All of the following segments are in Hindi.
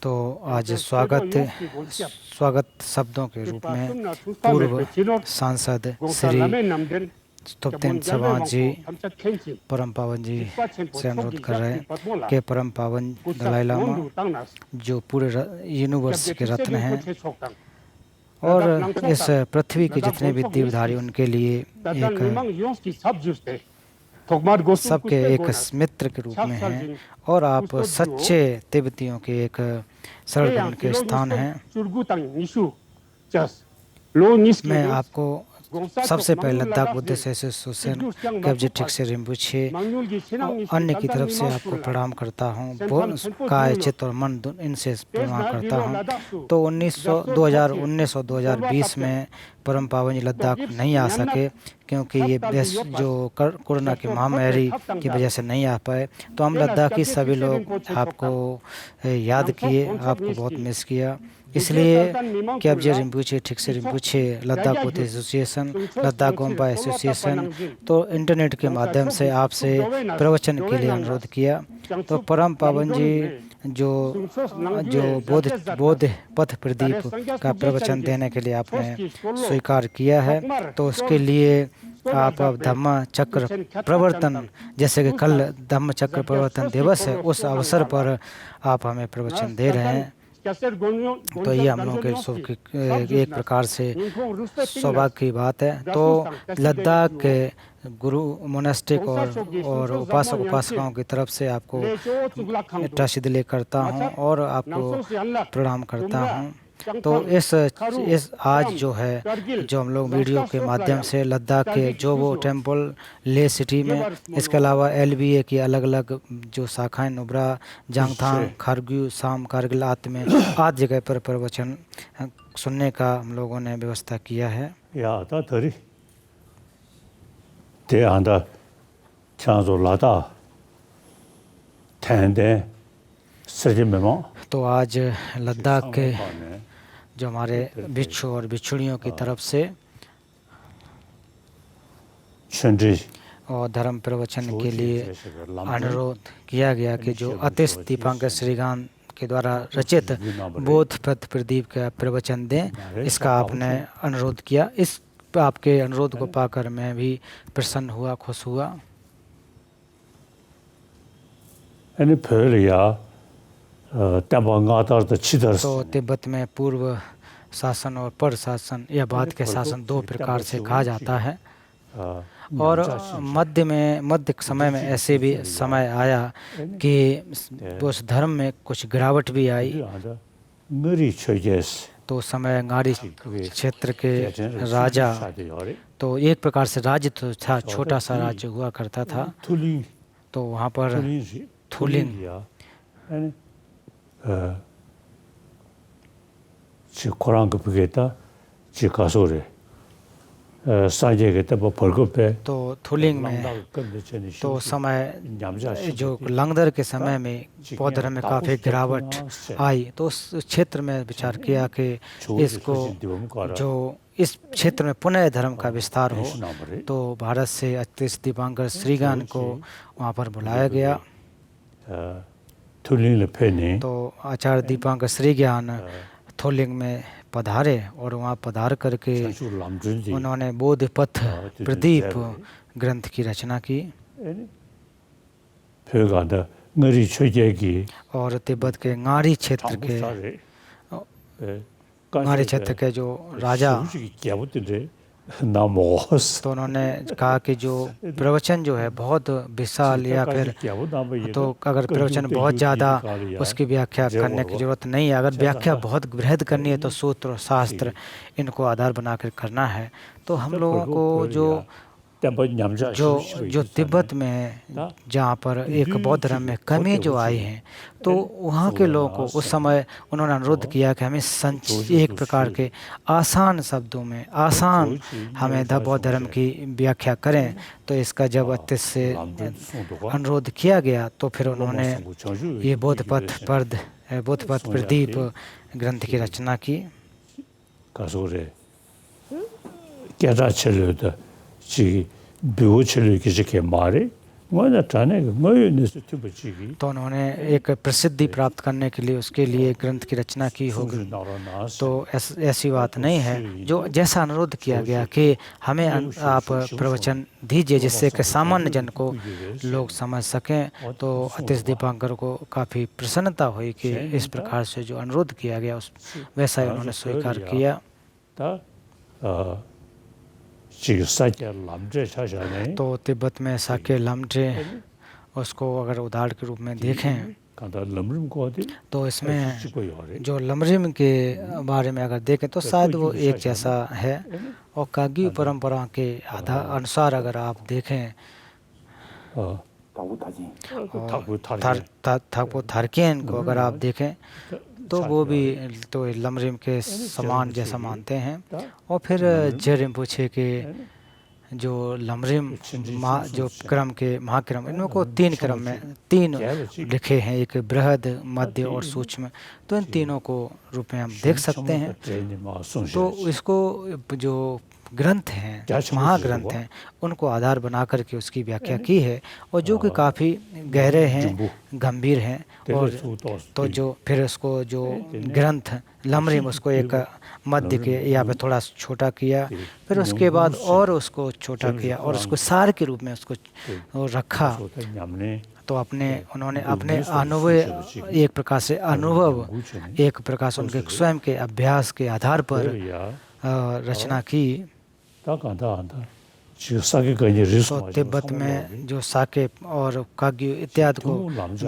तो आज स्वागत शब्दों के रूप में पूर्व सांसद श्री स्तुप्तेन सभा जी परम पावन जी से अनुरोध कर रहे हैं कि परम पावन दलाई लामा जो पूरे यूनिवर्स के रत्न हैं और इस पृथ्वी के जितने भी देवधारी उनके लिए एक सबके एक मित्र के रूप में हैं और आप सच्चे तिब्बतियों के एक सरल मन के स्थान हैं। मैं आपको सबसे पहले लद्दाख बुद्धिस्ट एसोसिएशन कब्जे टिक्से रिम्पुचे अन्य की तरफ से आपको प्रणाम करता हूँ। काय चित्त और मन इनसे प्रणाम करता हूँ। तो 2019 और 2020 में परम पावन जी लद्दाख नहीं आ सके क्योंकि ये जो कोरोना की महामारी की वजह से नहीं आ पाए। तो हम लद्दाखी सभी लोग आपको याद किए, आपको बहुत मिस किया। इसलिए कब्जे रिम्पुचे टिक्से रिम्पुचे लद्दाख बुद्धिस्ट एसोसिएशन, लद्दाख गोम्पा एसोसिएशन तो इंटरनेट के माध्यम से आपसे प्रवचन के लिए अनुरोध किया। तो परम पावन जी जो बोध पथ प्रदीप का प्रवचन देने के लिए आपने स्वीकार किया है, तो उसके लिए आप अब धम्म चक्र प्रवर्तन, जैसे कि कल धम्म चक्र प्रवर्तन दिवस है, उस अवसर पर आप हमें प्रवचन दे रहे हैं। तो ये हम लोगों के एक प्रकार से सौभाग्य की बात है। तो लद्दाख के गुरु मोनास्टिक और उपासक उपासिकाओं की तरफ से आपको तशदील करता हूँ और आपको प्रणाम करता हूँ। तो इस आज जो है जो हम लोग वीडियो के माध्यम से लद्दाख के जोबो टेम्पल ले सिटी में, इसके अलावा LBA की अलग अलग जो शाखाएं नुब्रा, जांगथांग, खारग्यू, शाम, कारगिल आदि में आदि जगह पर प्रवचन सुनने का हम लोगों ने व्यवस्था किया है। तो आज लद्दाख के जो हमारे भिक्षु और भिक्षुणियों की तरफ से और धर्म प्रवचन के लिए अनुरोध किया गया कि जो अतिश दीपांकर श्रीगान के द्वारा रचित बोध पथ प्रदीप का प्रवचन दें, इसका आपने अनुरोध किया। इस आपके अनुरोध को पाकर मैं भी प्रसन्न हुआ, खुश हुआ। तो तिब्बत में पूर्व शासन और पर शासन या बाद के शासन दो प्रकार से कहा जाता है और मध्य समय में ऐसे भी समय आया कि उस धर्म में कुछ गिरावट भी आई। तो उस समय गारी क्षेत्र के राजा, तो एक प्रकार से राज्य तो था, छोटा सा राज्य हुआ करता था। तो वहाँ पर थुलिंग तो थुलिंग में तो समय जो लंगदर के समय में बौद्ध धर्म में काफ़ी गिरावट आई। तो उस क्षेत्र में विचार किया कि इसको जो इस क्षेत्र में पुनः धर्म का विस्तार हो, तो भारत से अतिश दीपांकर श्रीगान को वहाँ पर बुलाया गया। तो आचार्य दीपांकर श्रीज्ञान थोलिंग में पधारे और वहाँ पधार करके उन्होंने बोध पथ प्रदीप ग्रंथ की रचना की। और तिब्बत के गारी क्षेत्र के जो राजा, तो उन्होंने कहा कि जो प्रवचन जो है बहुत विशाल या फिर तो अगर प्रवचन बहुत ज़्यादा उसकी व्याख्या करने की ज़रूरत नहीं है। अगर व्याख्या बहुत बृहद करनी है तो सूत्र और शास्त्र इनको आधार बनाकर करना है। तो हम लोगों को जो जो तिब्बत में जहाँ पर एक बौद्ध धर्म में कमी जो आई है, तो वहाँ के लोगों को उस समय उन्होंने अनुरोध किया कि हमें एक प्रकार के आसान शब्दों में आसान हमें बौद्ध धर्म की व्याख्या करें। तो इसका जब अतिश से अनुरोध किया गया तो फिर उन्होंने ये बोध पथ प्रदीप ग्रंथ की रचना की। तो उन्होंने एक प्रसिद्धि प्राप्त करने के लिए उसके लिए ग्रंथ की रचना की होगी। तो ऐसी बात नहीं है, जो जैसा अनुरोध किया गया कि हमें आप प्रवचन दीजिए जिससे कि सामान्य जन को लोग समझ सकें। तो अतिश दीपांकर को काफ़ी प्रसन्नता हुई कि इस प्रकार से जो अनुरोध किया गया उस वैसा ही उन्होंने स्वीकार किया। तो तिब्बत में साके लामजे उसको अगर उदाहरण के रूप में देखें तो इसमें जो लमरिम के बारे में अगर देखें तो शायद वो एक जैसा है। और काग्यू परंपरा के अनुसार अगर आप देखें थाकपो थारकेन को अगर आप देखें तो वो भी तो लमरिम के समान जैसा मानते हैं। और फिर जे रिम्पोछे के जो लमरिम जो क्रम के महाक्रम, इनमें को 3 क्रम में 3 लिखे हैं, एक बृहद, मध्य और सूक्ष्म। तो इन तीनों को रूप में हम देख सकते हैं। तो इसको जो ग्रंथ हैं, महाग्रंथ हैं, उनको आधार बना करके उसकी व्याख्या की है और जो कि काफ़ी गहरे हैं, गंभीर हैं। और तो जो फिर उसको जो ग्रंथ लमरिम उसको एक मध्य के या पे थोड़ा छोटा किया, फिर उसके बाद और उसको छोटा किया और उसको सार के रूप में उसको रखा। तो उन्होंने अपने अनुभव एक प्रकार से एक प्रकार से उनके स्वयं के अभ्यास के आधार पर रचना की। तो तिब्बत में जो साके और काग्यू इत्यादि को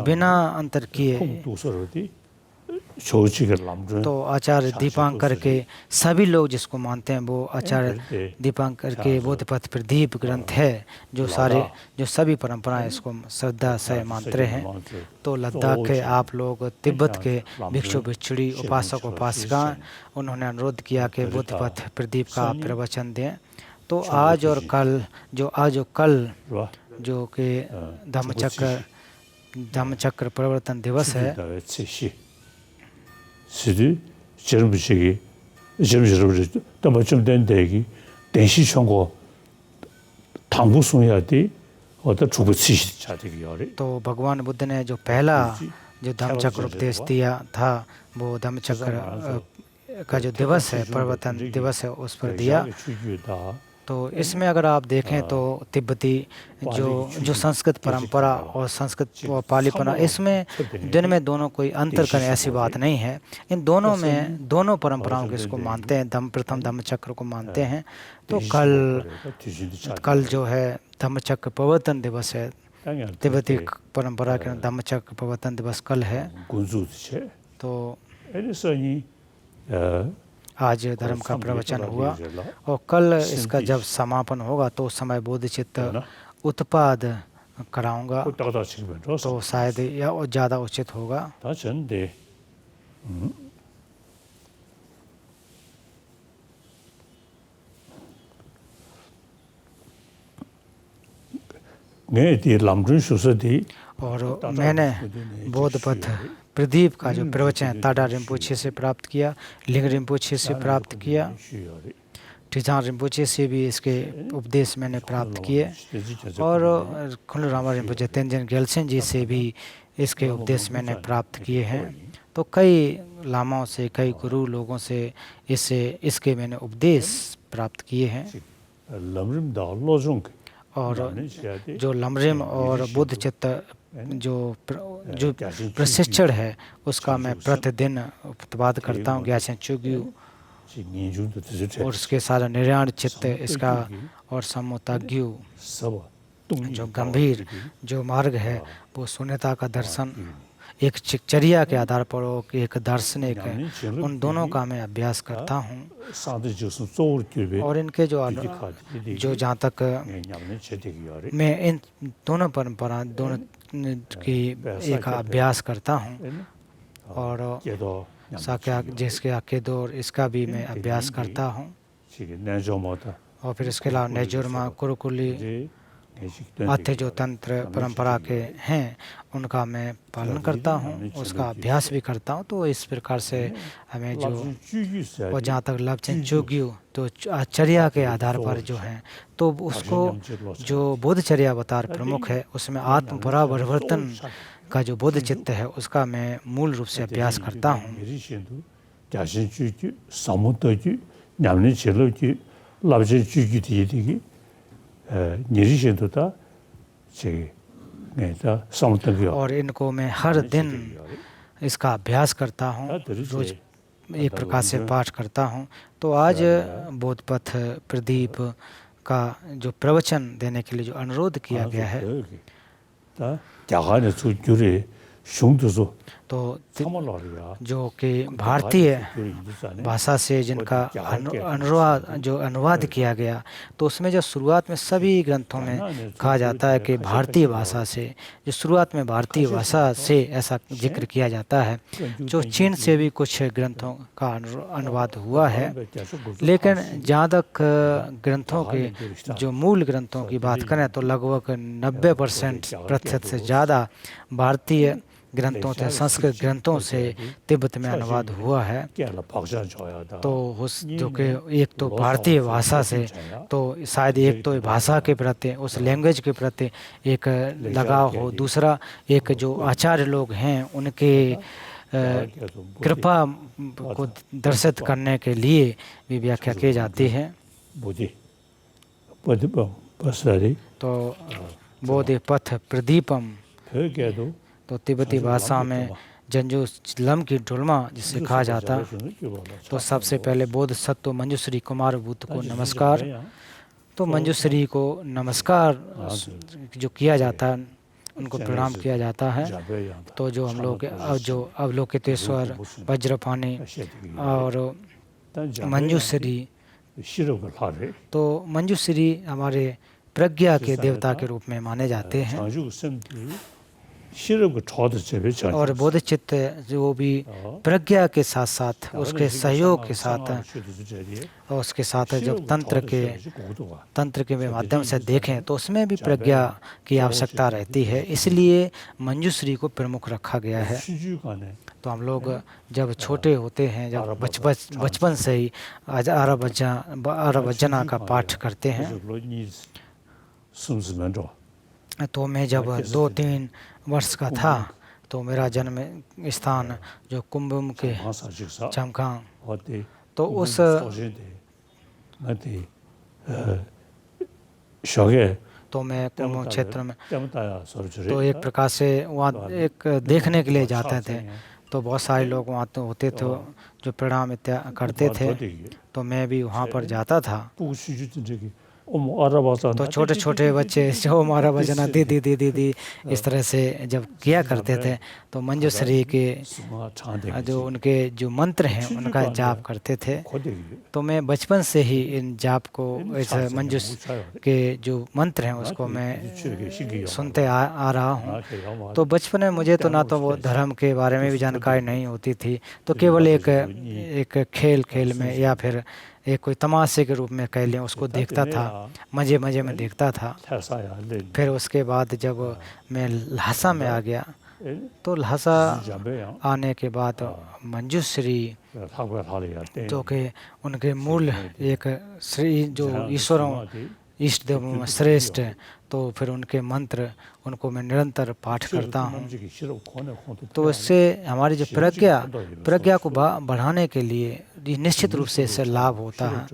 बिना अंतर किए तो आचार्य दीपांकर के सभी लोग जिसको मानते हैं वो आचार्य दीपांकर के बोध पथ प्रदीप ग्रंथ है, जो सभी परंपराएं इसको श्रद्धा से मानते हैं। तो लद्दाख के आप लोग, तिब्बत के भिक्षु भिक्षुणी, उपासक उपासिका, उन्होंने अनुरोध किया कि बोध पथ प्रदीप का आप प्रवचन दें। तो आज और कल जो कि धम्मचक्र प्रवर्तन दिवस है, तो भगवान बुद्ध ने जो पहला जो धम्मचक्र उपदेश दिया था वो धम्मचक्र का जो दिवस है, प्रवर्तन दिवस है, उस पर दिया। तो इसमें अगर आप देखें तो तिब्बती जो संस्कृत परंपरा और संस्कृत व पालीपना, इसमें दिन में दोनों कोई अंतर करें ऐसी बात नहीं है। इन दोनों में दोनों परंपराओं को इसको मानते हैं, प्रथम धम्मचक्र को मानते हैं। तो कल जो है धम्मचक्र प्रवर्तन दिवस है, तिब्बती परंपरा के धम्मचक्र प्रवर्तन दिवस कल है। तो आज धर्म का प्रवचन हुआ और कल इसका जब समापन होगा तो उस समय बोधिचित्त उत्पाद कराऊंगा, तो शायद यह ज़्यादा उचित होगा। और मैंने बोध पथ प्रदीप का जो प्रवचन ताडा रिम्पोछे से प्राप्त किया, लिंग रिम्पोछे से प्राप्त किया, टिजान रिम्पोछे से भी इसके उपदेश मैंने प्राप्त किए और खुनलु रामा रिम्पोछे तेंजिन गेल्सेन जी से भी इसके उपदेश मैंने प्राप्त किए हैं। तो कई लामाओं से, कई गुरु लोगों से इसके मैंने उपदेश प्राप्त किए हैं। और जो लमरिम और बुद्ध चित्त जो प्रशिक्षण है उसका मैं प्रतिदिन प्रतिपाद करता हूँ, ग्यासें चुग्यू और उसके सारा निर्याण चित्त इसका और समोताग्यू जो गंभीर जो मार्ग है वो शून्यता का दर्शन, एक शिक्षचर्या के आधार पर हो कि एक दार्शनिक है, उन दोनों का मैं अभ्यास करता हूँ। और इनके जो जहाँ तक मैं इन दोनों परंपरा दोनों की एक अभ्यास करता हूँ, और साक्या जिसके आकेदो और इसका भी मैं अभ्यास करता हूँ। और फिर इसके अलावा नेजुरमा कुरुकुली आते जो तंत्र परंपरा के हैं उनका मैं पालन करता हूँ, उसका अभ्यास भी करता हूँ। तो इस प्रकार से हमें जो और जहाँ तक लवचिन चोग्यू तो आचर्या के आधार पर जो है, तो उसको जो बोधचर्या अवतार प्रमुख है उसमें आत्म परावर्तन का जो बोध चित्त है उसका मैं मूल रूप से अभ्यास करता हूँ। और इनको मैं हर दिन इसका अभ्यास करता हूँ, रोज एक प्रकार से पाठ करता हूँ। तो आज बोधपथ प्रदीप का जो प्रवचन देने के लिए जो अनुरोध किया गया है, तो जो कि भारतीय भाषा से जिनका अनुवाद किया गया, तो उसमें जो शुरुआत में सभी ग्रंथों में कहा जाता है कि भारतीय भाषा से, जो शुरुआत में भारतीय भाषा से ऐसा जिक्र किया जाता है। जो चीन से भी कुछ ग्रंथों का अनुवाद हुआ है, लेकिन जहाँ तक ग्रंथों के जो मूल ग्रंथों की बात करें तो लगभग 90% से ज़्यादा भारतीय ग्रंथों से, संस्कृत ग्रंथों से तिब्बत में अनुवाद हुआ है। तो उस जो कि एक तो भारतीय भाषा से, तो शायद एक तो भाषा के प्रति, उस लैंग्वेज के प्रति एक लगाव हो, दूसरा एक जो आचार्य लोग हैं उनके कृपा को दर्शित करने के लिए भी व्याख्या की जाती है। तो बोधिपथ प्रदीपम तो तिब्बती भाषा में जंजू लम की ढुलमा जिसे कहा जाता। तो सबसे पहले बोधसत्व मंजूश्री कुमार भूत को नमस्कार। तो मंजूश्री को नमस्कार जो किया जाता है, उनको प्रणाम किया जाता है। तो जो हम लोग जो अवलोकितेश्वर, वज्रपाणी और मंजूश्री, तो मंजूश्री हमारे प्रज्ञा के देवता के रूप में माने जाते हैं। और बोधचित्त जो भी प्रज्ञा के साथ साथ उसके सहयोग के साथ और उसके साथ जब तंत्र के माध्यम से देखें तो उसमें भी प्रज्ञा की आवश्यकता रहती है, इसलिए मंजूश्री को प्रमुख रखा गया है। तो हम लोग जब छोटे होते हैं, जब बचपन से ही आरभजना का पाठ करते हैं, तो मैं जब 2-3 वर्ष का था तो मेरा जन्म स्थान जो कुंभम के चमकांग, तो उस तो मैं कुंभम क्षेत्र में तो एक प्रकार से वहाँ एक देखने के लिए जाते थे। तो बहुत सारे लोग वहाँ तो होते थे जो प्रणाम इत्यादि करते थे, तो मैं भी वहाँ पर जाता था। तो छोटे छोटे बच्चे जो हमारा भजना दीदी दीदी दी इस तरह से जब किया करते थे, तो मंजूश्री के जो उनके जो मंत्र हैं उनका जाप करते थे। तो मैं बचपन से ही इन जाप को, इस मंजूश के जो मंत्र हैं उसको मैं सुनते आ रहा हूँ। तो बचपन में मुझे तो ना तो वो धर्म के बारे में भी जानकारी नहीं होती थी, तो केवल एक खेल में या फिर एक कोई तमाशे के रूप में कह लें उसको देखता था, मज़े में देखता था। फिर उसके बाद जब मैं लहासा में आ गया, तो लहासा आने के बाद मंजूश्री जो कि उनके मूल एक श्री जो ईश्वरों इष्ट देव में श्रेष्ठ, तो फिर उनके मंत्र उनको मैं निरंतर पाठ करता हूँ। तो इससे हमारी जो प्रज्ञा को बढ़ाने के लिए निश्चित रूप से इससे लाभ होता है।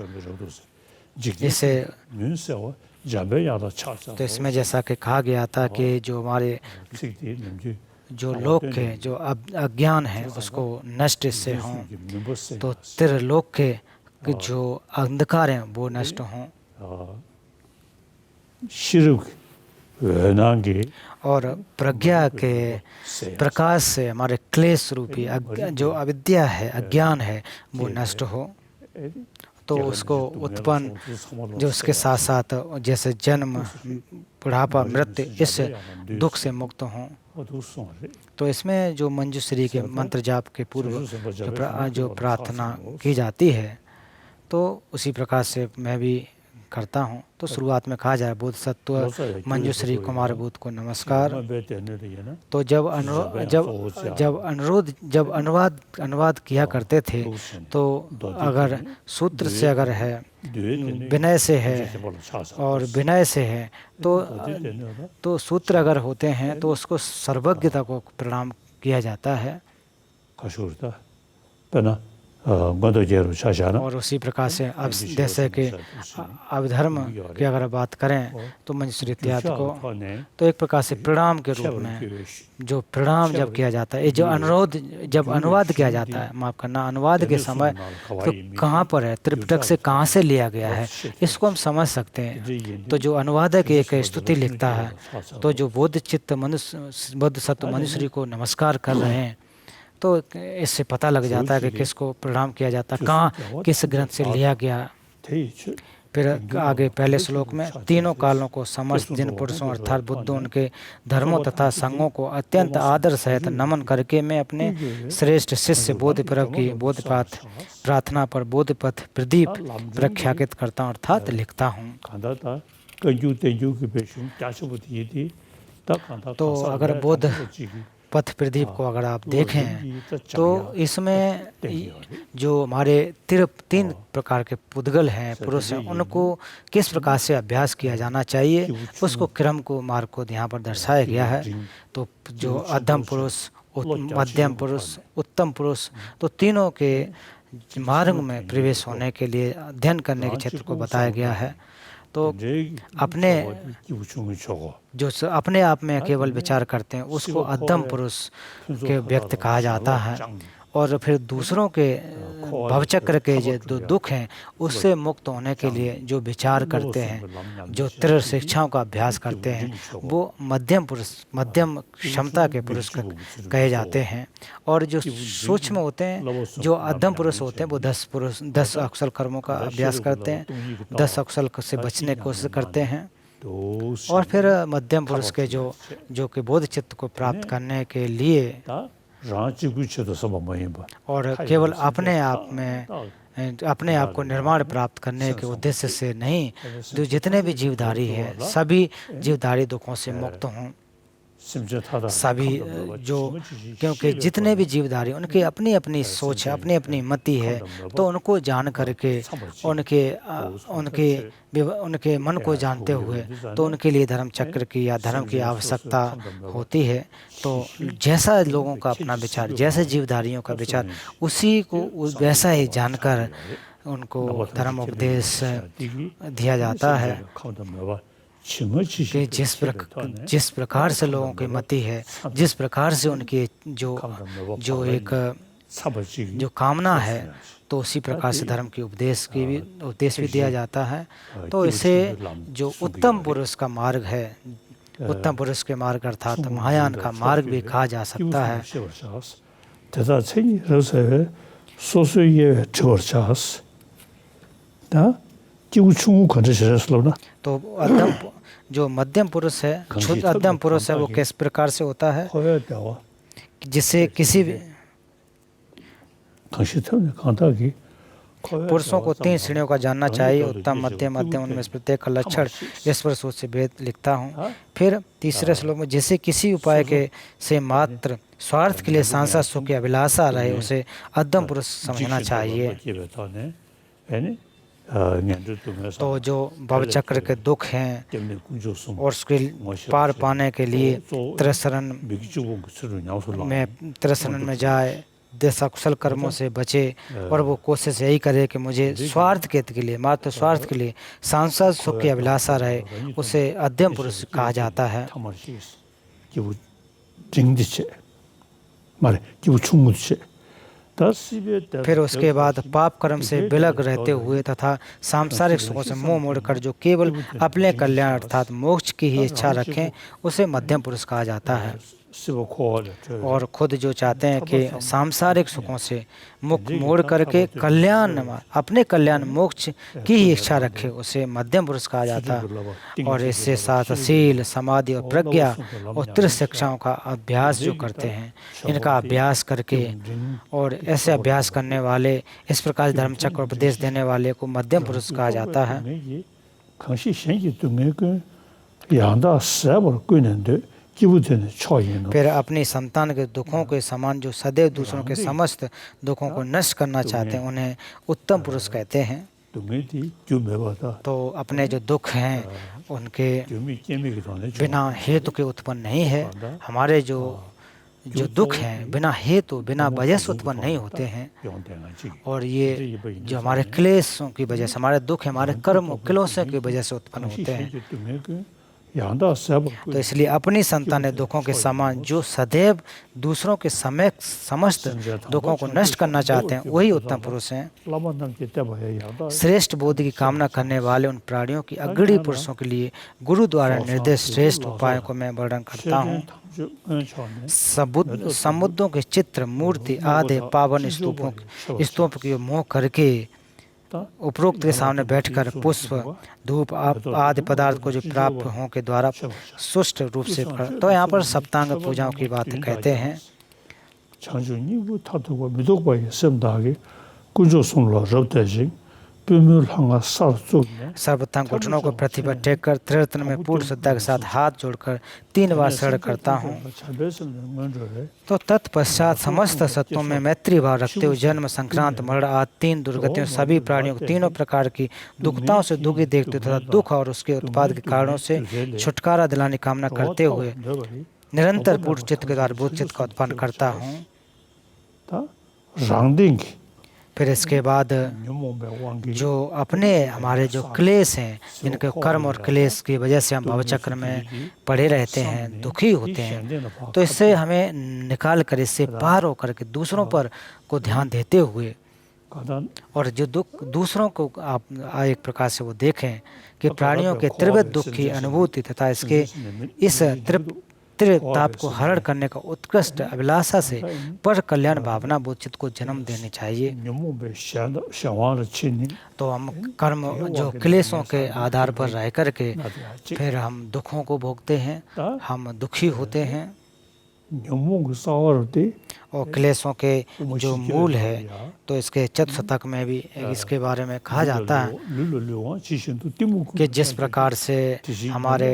इससे तो इसमें जैसा कि कहा गया था कि जो हमारे जो लोक के जो अज्ञान है उसको नष्ट इससे हों, तो त्रिलोक के जो अंधकार हैं वो नष्ट हों। और प्रज्ञा के प्रकाश से हमारे क्लेश रूपी जो अविद्या है, अज्ञान है, वो नष्ट हो, तो उसको उत्पन्न जो उसके साथ साथ जैसे जन्म, बुढ़ापा, मृत्यु, इस दुख से मुक्त हों। तो इसमें जो मंजूश्री के मंत्र जाप के पूर्व जो प्रार्थना की जाती है, तो उसी प्रकार से मैं भी करता हूँ। तो शुरुआत में कहा जाए बोधसत्व मंजूश्री कुमार बुद्ध को नमस्कार। तो जब अनुवाद किया करते थे, तो अगर सूत्र से अगर है, विनय से है और विनय से है, तो सूत्र अगर होते हैं तो उसको सर्वज्ञता को प्रणाम किया जाता है। और उसी प्रकार से अब जैसे कि अभिधर्म की अगर बात करें तो मंजूश्री इत्यादि को तो एक प्रकार से प्रणाम के रूप में जो प्रणाम जब किया जाता है, जो जब अनुवाद किया जाता है, माफ़ करना, अनुवाद के समय तो कहाँ पर है, त्रिपिटक से कहाँ से लिया गया है, इसको हम समझ सकते हैं। तो जो अनुवादक एक स्तुति लिखता है, तो जो बोधसत्व मंजूश्री को नमस्कार कर रहे हैं, तो इससे पता लग जाता है कि किसको प्रणाम किया जाता है, कहाँ किस ग्रंथ से लिया गया। फिर आगे पहले श्लोक में तीनों कालों को समस्त जिन पुरुषों अर्थात बुद्धों, उनके धर्मों तथा संघों को अत्यंत आदर सहित नमन करके मैं अपने श्रेष्ठ शिष्य बोधिपर्व की बोधपाठ प्रार्थना पर बोधपथ प्रदीप प्रख्यापित करता हूँ अर्थात लिखता हूँ। तो अगर बोध पथ प्रदीप को अगर आप देखें तो इसमें जो हमारे तीन प्रकार के पुद्गल हैं, पुरुष हैं, उनको किस प्रकार से अभ्यास किया जाना चाहिए, उसको क्रम को मार्ग को यहाँ पर दर्शाया गया है। तो जो अधम पुरुष, मध्यम पुरुष, उत्तम पुरुष, तो तीनों के मार्ग में प्रवेश होने के लिए अध्ययन करने के क्षेत्र को बताया गया है। तो जो अपने आप में केवल विचार करते हैं उसको अधम पुरुष के व्यक्ति कहा जाता है। और फिर दूसरों के भवचक्र के जो दुख हैं उससे मुक्त होने के लिए जो विचार करते हैं, जो त्रिविध शिक्षाओं का अभ्यास करते हैं, वो मध्यम पुरुष, मध्यम क्षमता के पुरुष कहे जाते हैं। और जो सूक्ष्म होते हैं, जो अधम पुरुष होते हैं, वो 10 अकुशल कर्मों का अभ्यास करते हैं, 10 अकुशल से बचने की कोशिश करते हैं। और फिर मध्यम पुरुष के जो कि बोध चित्त को प्राप्त करने के लिए और केवल अपने आप को निर्माण प्राप्त करने के उद्देश्य से नहीं, जो जितने भी जीवधारी हैं सभी जीवधारी दुखों से मुक्त हों। सभी जो, क्योंकि जितने भी जीवधारी उनकी अपनी अपनी सोच है, अपनी अपनी मति है, तो उनको जान करके उनके मन को जानते हुए तो उनके लिए धर्म चक्र की या धर्म की आवश्यकता होती है। तो जैसा लोगों का अपना विचार, जैसे जीवधारियों का विचार, उसी को वैसा ही जानकर उनको धर्म उपदेश दिया जाता है कि जिस प्रकार से लोगों की मति है, जिस प्रकार से उनकी जो एक जो कामना है, तो उसी प्रकार से धर्म की उपदेश भी दिया जाता है। तो इसे जो उत्तम पुरुष का मार्ग है, उत्तम पुरुष के मार्ग अर्थात महायान का मार्ग भी कहा जा सकता है। तो जो मध्यम पुरुष है, अधम पुरुष है, वो किस प्रकार से होता है, जिसे किसी भी पुरुषों को 3 श्रेणियों का जानना चाहिए, उत्तम, मध्यम, मध्यम, उनमें से प्रत्येक का लक्षण ईश्वर सोच से भेद लिखता हूँ। फिर तीसरे श्लोक में जिसे किसी उपाय से मात्र स्वार्थ के लिए सांसारिक सुख की अभिलाषा रहे, उसे अधम पुरुष समझना चाहिए। तो जो भवचक्र के दुख हैं और उसके पार पाने के लिए त्रिशरण में जाए, 10 अकुशल कर्मों से बचे, और वो कोशिश यही करे कि मुझे स्वार्थ के लिए, मात्र स्वार्थ के लिए सांसारिक सुख की अभिलाषा रहे, उसे अधम पुरुष कहा जाता है। फिर उसके बाद पाप कर्म से विलग रहते हुए तथा सांसारिक सुखों से मुंह मोड़कर जो केवल अपने कल्याण अर्थात मोक्ष की ही इच्छा रखें उसे मध्यम पुरुष कहा जाता है। और खुद जो चाहते हैं कि सांसारिक सुखों से मुख मोड़ करके कल्याण अपने कल्याण मोक्ष की ही इच्छा रखे उसे मध्यम पुरुष कहा जाता है। और इससे साथ शील समाधि और प्रज्ञा और त्रिश शिक्षाओं का अभ्यास जो करते हैं, इनका अभ्यास करके और ऐसे अभ्यास करने वाले, इस प्रकार धर्मचक्र उपदेश देने वाले को मध्यम पुरुष कहा जाता है। फिर अपनी संतान के दुखों के समान जो सदैव दूसरों के समस्त दुखों को नष्ट करना चाहते हैं उन्हें उत्तम पुरुष कहते हैं। तो अपने जो दुख हैं उनके बिना हेतु के उत्पन्न नहीं है। हमारे जो दुख हैं बिना हेतु बिना वजह से उत्पन्न नहीं होते हैं। और ये जो हमारे क्लेशों की वजह से हमारे दुख हमारे कर्म क्लेशों की वजह से उत्पन्न होते हैं। तो इसलिए अपनी संतान दुखों के समान जो सदैव दूसरों के समस्त दुखों को नष्ट करना चाहते हैं वही उत्तम पुरुष हैं। श्रेष्ठ बोधि की कामना करने वाले उन प्राणियों की अग्रणी पुरुषों के लिए गुरु द्वारा निर्देश श्रेष्ठ उपायों को मैं वर्णन करता हूँ। समुद्रों के चित्र मूर्ति आदि पावन स्तूपों की मोह करके उपरोक्त के सामने बैठकर पुष्प धूप आदि पदार्थ को जो प्राप्त हों के द्वारा सुष्ट रूप से तो यहाँ पर सप्तांग पूजाओं की बात कहते हैं। सर्वप्रथम घुटनों को पृथ्वी पर टेक कर त्रिरत्न में पूर्ण श्रद्धा के साथ हाथ जोड़कर 3 बार शरण करता हूँ। तो तत्पश्चात समस्त सत्वों में मैत्री भाव रखते हुए जन्म संक्रांत मरण आदि 3 दुर्गतियों सभी प्राणियों को तीनों प्रकार की दुखताओं से दुखी देखते तथा दुख और उसके उत्पाद के कारणों से छुटकारा दिलाने की कामना करते हुए निरंतर पूर्ण चित्त के द्वारा बुद्ध चित्त का उत्पन्न करता हूँ। फिर इसके बाद जो अपने हमारे जो क्लेश हैं जिनके कर्म और क्लेश की वजह से हम भवचक्र में पड़े रहते हैं दुखी होते हैं, तो इससे हमें निकाल कर इससे पार होकर के दूसरों पर को ध्यान देते हुए और जो दुख दूसरों को आप एक प्रकार से वो देखें कि प्राणियों के त्रिविध दुख की अनुभूति तथा इसके इस ताप को हरण करने का उत्कृष्ट अभिलाषा से पर कल्याण भावना बोधित को जन्म देनी चाहिए। तो हम कर्म जो क्लेशों के आधार पर रह करके फिर हम दुखों को भोगते हैं, हम दुखी होते हैं। और क्लेशों के जो मूल है तो इसके चतुर्शतक में भी इसके बारे में कहा जाता है कि जिस प्रकार से हमारे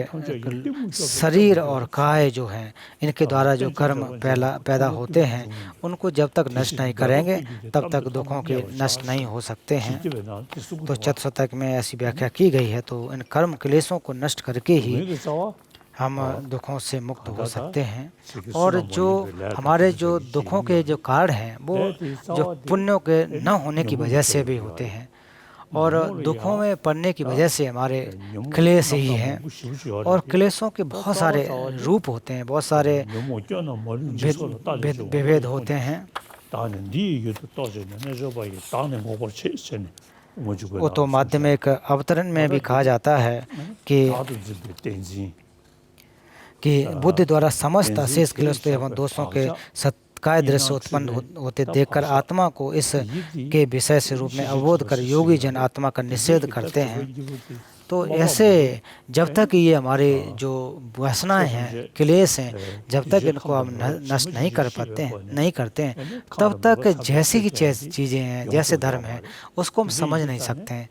शरीर और काया जो हैं इनके द्वारा जो कर्म पैदा होते हैं उनको जब तक नष्ट नहीं करेंगे तब तक दुखों के नष्ट नहीं हो सकते हैं। तो चतुर्शतक में ऐसी व्याख्या की गई है। तो इन कर्म क्लेशों को नष्ट करके ही हम दुखों से मुक्त हो सकते हैं। और जो हमारे जो दुखों के जो कारण हैं वो जो पुण्यों के न होने की वजह से भी होते हैं और दुखों में पड़ने की वजह से हमारे क्लेश ही हैं। और क्लेशों के बहुत सारे रूप होते हैं, बहुत सारे विभेद होते हैं। वो तो माध्यमिक अवतरण में भी कहा जाता है कि बुद्धि द्वारा समस्त अशेष क्लेश एवं दोषों के सत्काय दृश्य उत्पन्न होते देखकर आत्मा को इस के विषय से रूप में अवबोध कर योगी जन आत्मा का निषेध करते हैं। तो ऐसे जब तक ये हमारे जो वासनाएं हैं क्लेश हैं जब तक इनको हम नष्ट नहीं कर पाते हैं नहीं करते हैं तब तक जैसी की चीज़ें हैं जैसे धर्म है उसको हम समझ नहीं सकते हैं।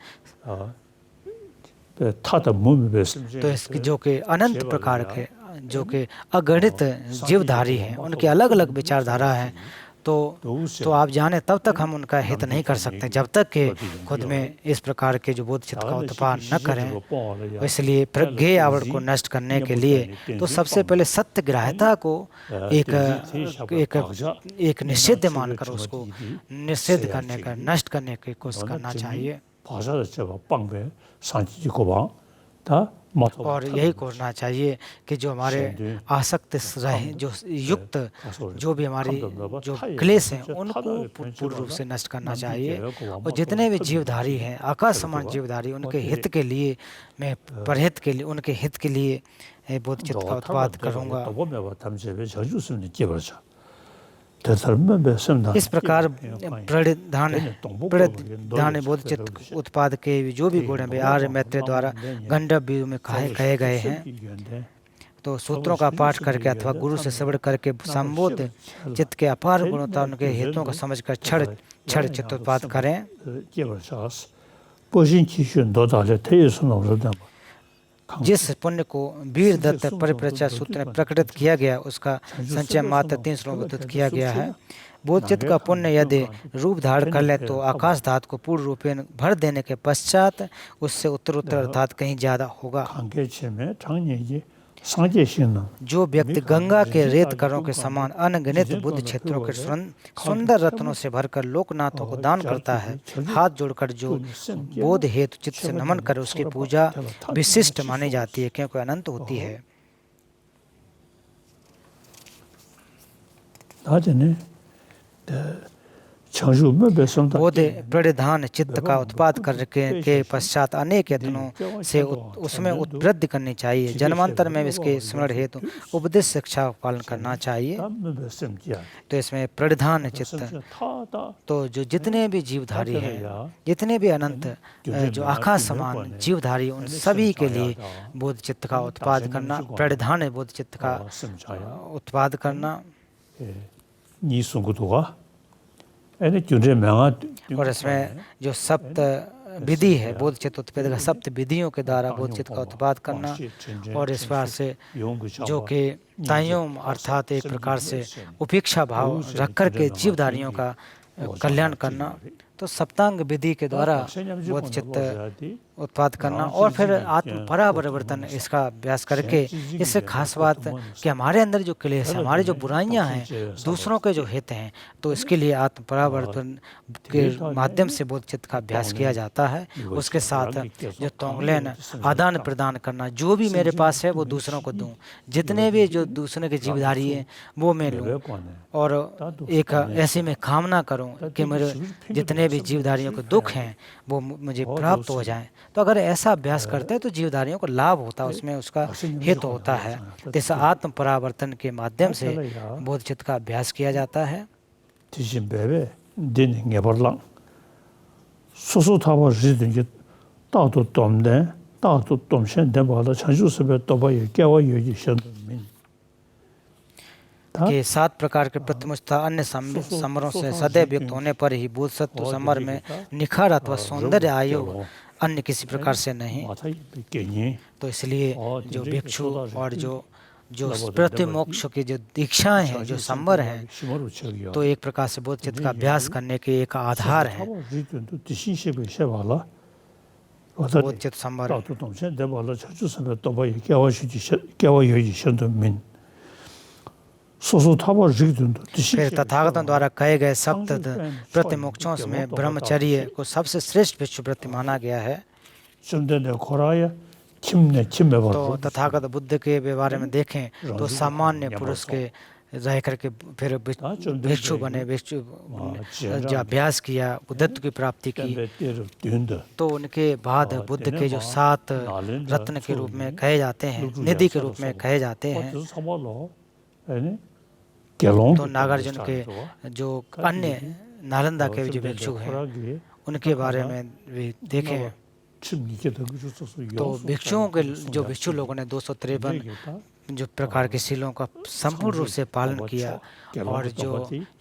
तो इसकी जो कि अनंत प्रकार के जो कि अगणित जीवधारी हैं उनकी अलग अलग विचारधारा है। तो आप जाने तब तक हम उनका हित नहीं कर सकते जब तक कि खुद में इस प्रकार के जो बोध चित्त का उत्पादन न करें। इसलिए प्रज्ञेय आवरण को नष्ट करने के लिए तो सबसे पहले सत्यग्राह्यता को एक निषिद्ध मानकर उसको निषिद्ध करने का नष्ट करने की कोशिश करना चाहिए। और यही करना चाहिए कि जो हमारे आसक्त रहे जो युक्त जो भी हमारी जो क्लेश हैं उनको पूर्ण रूप से नष्ट करना चाहिए। और जितने भी जीवधारी हैं आकाश समान जीवधारी उनके हित के लिए मैं परहित के लिए उनके हित के लिए बोध चित्त का उत्पाद करूँगा। इस प्रकार प्रणिधान बोध चित्त उत्पाद के जो भी गुण हैं आर्य मैत्रेय द्वारा गंडव्य में कहे गए हैं। तो सूत्रों का पाठ करके अथवा गुरु से श्रवण करके संबोध चित्त के अपार गुणों उनके हितों को समझकर क्षण चित्त उत्पाद करें। जिस पुण्य को वीर दत्त परिप्रचा सूत्र में प्रकटित किया गया उसका संचय मात्र 3 श्लोक में उद्धृत किया गया है। बोधचित्त का पुण्य यदि रूप धारण कर ले तो आकाश धातु को पूर्ण रूपेण भर देने के पश्चात उससे उत्तरोत्तर अर्थात कहीं ज्यादा होगा। जो व्यक्ति गंगा के रेत करों के समान अनगिनत बुद्ध क्षेत्रों के सुंदर रत्नों से भरकर लोकनाथों को दान करता है, हाथ जोड़कर जो बोध हेतु चित्त से नमन करे उसकी पूजा विशिष्ट मानी जाती है क्योंकि अनंत होती है। बोध प्रणिधान चित्त का उत्पाद करके के पश्चात अनेक यत्नों से उसमें उत्वृद्धि करनी चाहिए। जन्मांतर में इसके स्मरण हेतु उपदेश शिक्षा का पालन करना चाहिए। तो इसमें प्रणिधान चित्त तो जो जितने भी जीवधारी हैं जितने भी अनंत जो आकाश समान जीवधारी उन सभी के लिए बोध चित्त का उत्पाद करना, प्रणिधान बोध चित्त का उत्पाद करना। और इसमें जो सप्त विधि है बोध चित्त उत्पाद का सप्त विधियों के द्वारा बोध चित्त का उत्पाद करना। और इस बात से जो कि तायोम अर्थात एक प्रकार से उपेक्षा भाव रख कर के जीवधारियों का कल्याण करना। तो सप्तांग विधि के द्वारा बोध चित्त उत्पाद करना और फिर आत्म परावर्तन इसका अभ्यास करके इससे खास बात कि हमारे अंदर जो क्लेश है हमारी जो बुराइयां हैं दूसरों के जो हित हैं तो इसके लिए आत्म परावर्तन के माध्यम से बोध चित्त का अभ्यास किया जाता है। उसके साथ जो तोंगलेन आदान प्रदान करना, जो भी मेरे पास है वो दूसरों को दूं, जितने भी जो दूसरे के जीवधारी हैं वो मैं लूँ और एक ऐसी मैं कामना करूँ कि मेरे जितने भी जीवधारियों के दुख हैं वो मुझे प्राप्त हो जाएं। तो अगर ऐसा अभ्यास करते हैं तो जीवधारियों को लाभ होता है, उसमें उसका हित होता है। तो इस आत्म परावर्तन के माध्यम से बोध चित्त का अभ्यास किया जाता है। कि 7 प्रकार के प्रथमस्था अन्य समरों से सदैव युक्त होने पर ही बोध सत्व समर में निखार अथवा सौंदर्य आयु अन्य किसी प्रकार से नहीं। तो इसलिए जो भिक्षु और जो प्रतिमोक्ष की जो दीक्षाएं हैं जो संवर हैं तो एक प्रकार से बोध चित्त का अभ्यास करने के एक आधार है। बोध चित्त संवर फिर तथागतों द्वारा कहे गए सप्त प्रतिमोक्षों में ब्रह्मचर्य को सबसे श्रेष्ठ भिक्षु व्रत माना गया है। तो तथागत बुद्ध के बारे में देखें तो सामान्य पुरुष के रह करके फिर भिक्षु बने, भिक्षु जो अभ्यास किया बुद्धत्व की प्राप्ति की। तो उनके बाद बुद्ध के जो 7 रत्न के रूप में कहे जाते हैं, निधि के रूप में कहे जाते हैं। तो नागार्जुन के जो अन्य नालंदा के जो भिक्षु हैं उनके बारे में भी देखें तो भिक्षुओं के जो भिक्षु लोगों ने 253 जो प्रकार के शीलों का संपूर्ण रूप से पालन किया और जो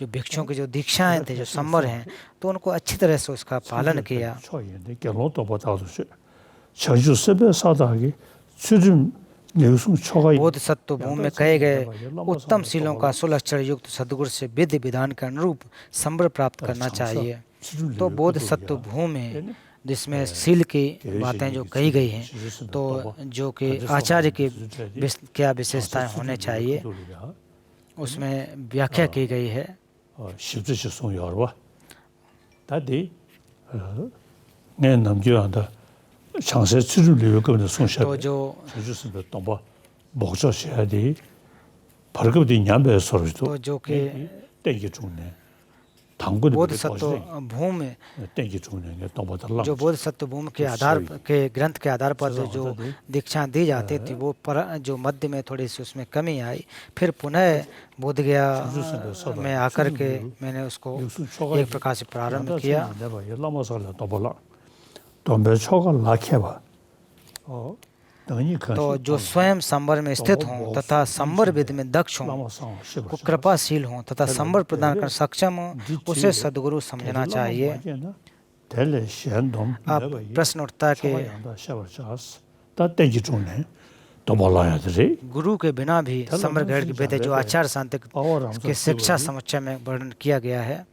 भिक्षुओं की जो दीक्षाएं थे जो संवर हैं तो उनको अच्छी तरह से उसका पालन किया। बोध सत्व भूमि में कहे गए उत्तम शीलों का 16 अक्षर युक्त सद्गुरु से विधि विधान के अनुरूप संवर प्राप्त करना चाहिए। तो बोध सत्व भूमि में जिसमें शील की बातें जो कही गई हैं तो जो कि आचार्य की क्या विशेषताएं होने चाहिए उसमें व्याख्या की गई है। 상세 추준료 요금의 손실. तो जो 주주스도 동바 목적셔야 돼. 벌금도 냠배 소리도. तो जो कि 땡기 좋네. 당근도 बोधिसत्व भूमि 땡기 좋네. 동바달라. जो बोधिसत्व भूमि के आधार के ग्रंथ के आधार पर जो दीक्षा दी जाती थी वो जो मध्य में थोड़ी सी उसमें कमी आई, फिर पुनः बोध गया में आकर के मैंने उसको एक प्रकार से प्रारंभ किया। तो जो स्वयं संवर में स्थित हों तथा संवर विधि में दक्ष हों, को कृपाशील हों तथा संवर प्रदान कर सक्षम हों, उसे सद्गुरु समझना चाहिए। अब प्रश्न उठता है कि गुरु के बिना भी संवर ग्रहण की विधि जो आचार शांति की शिक्षा समुच्चय में वर्णन किया गया है।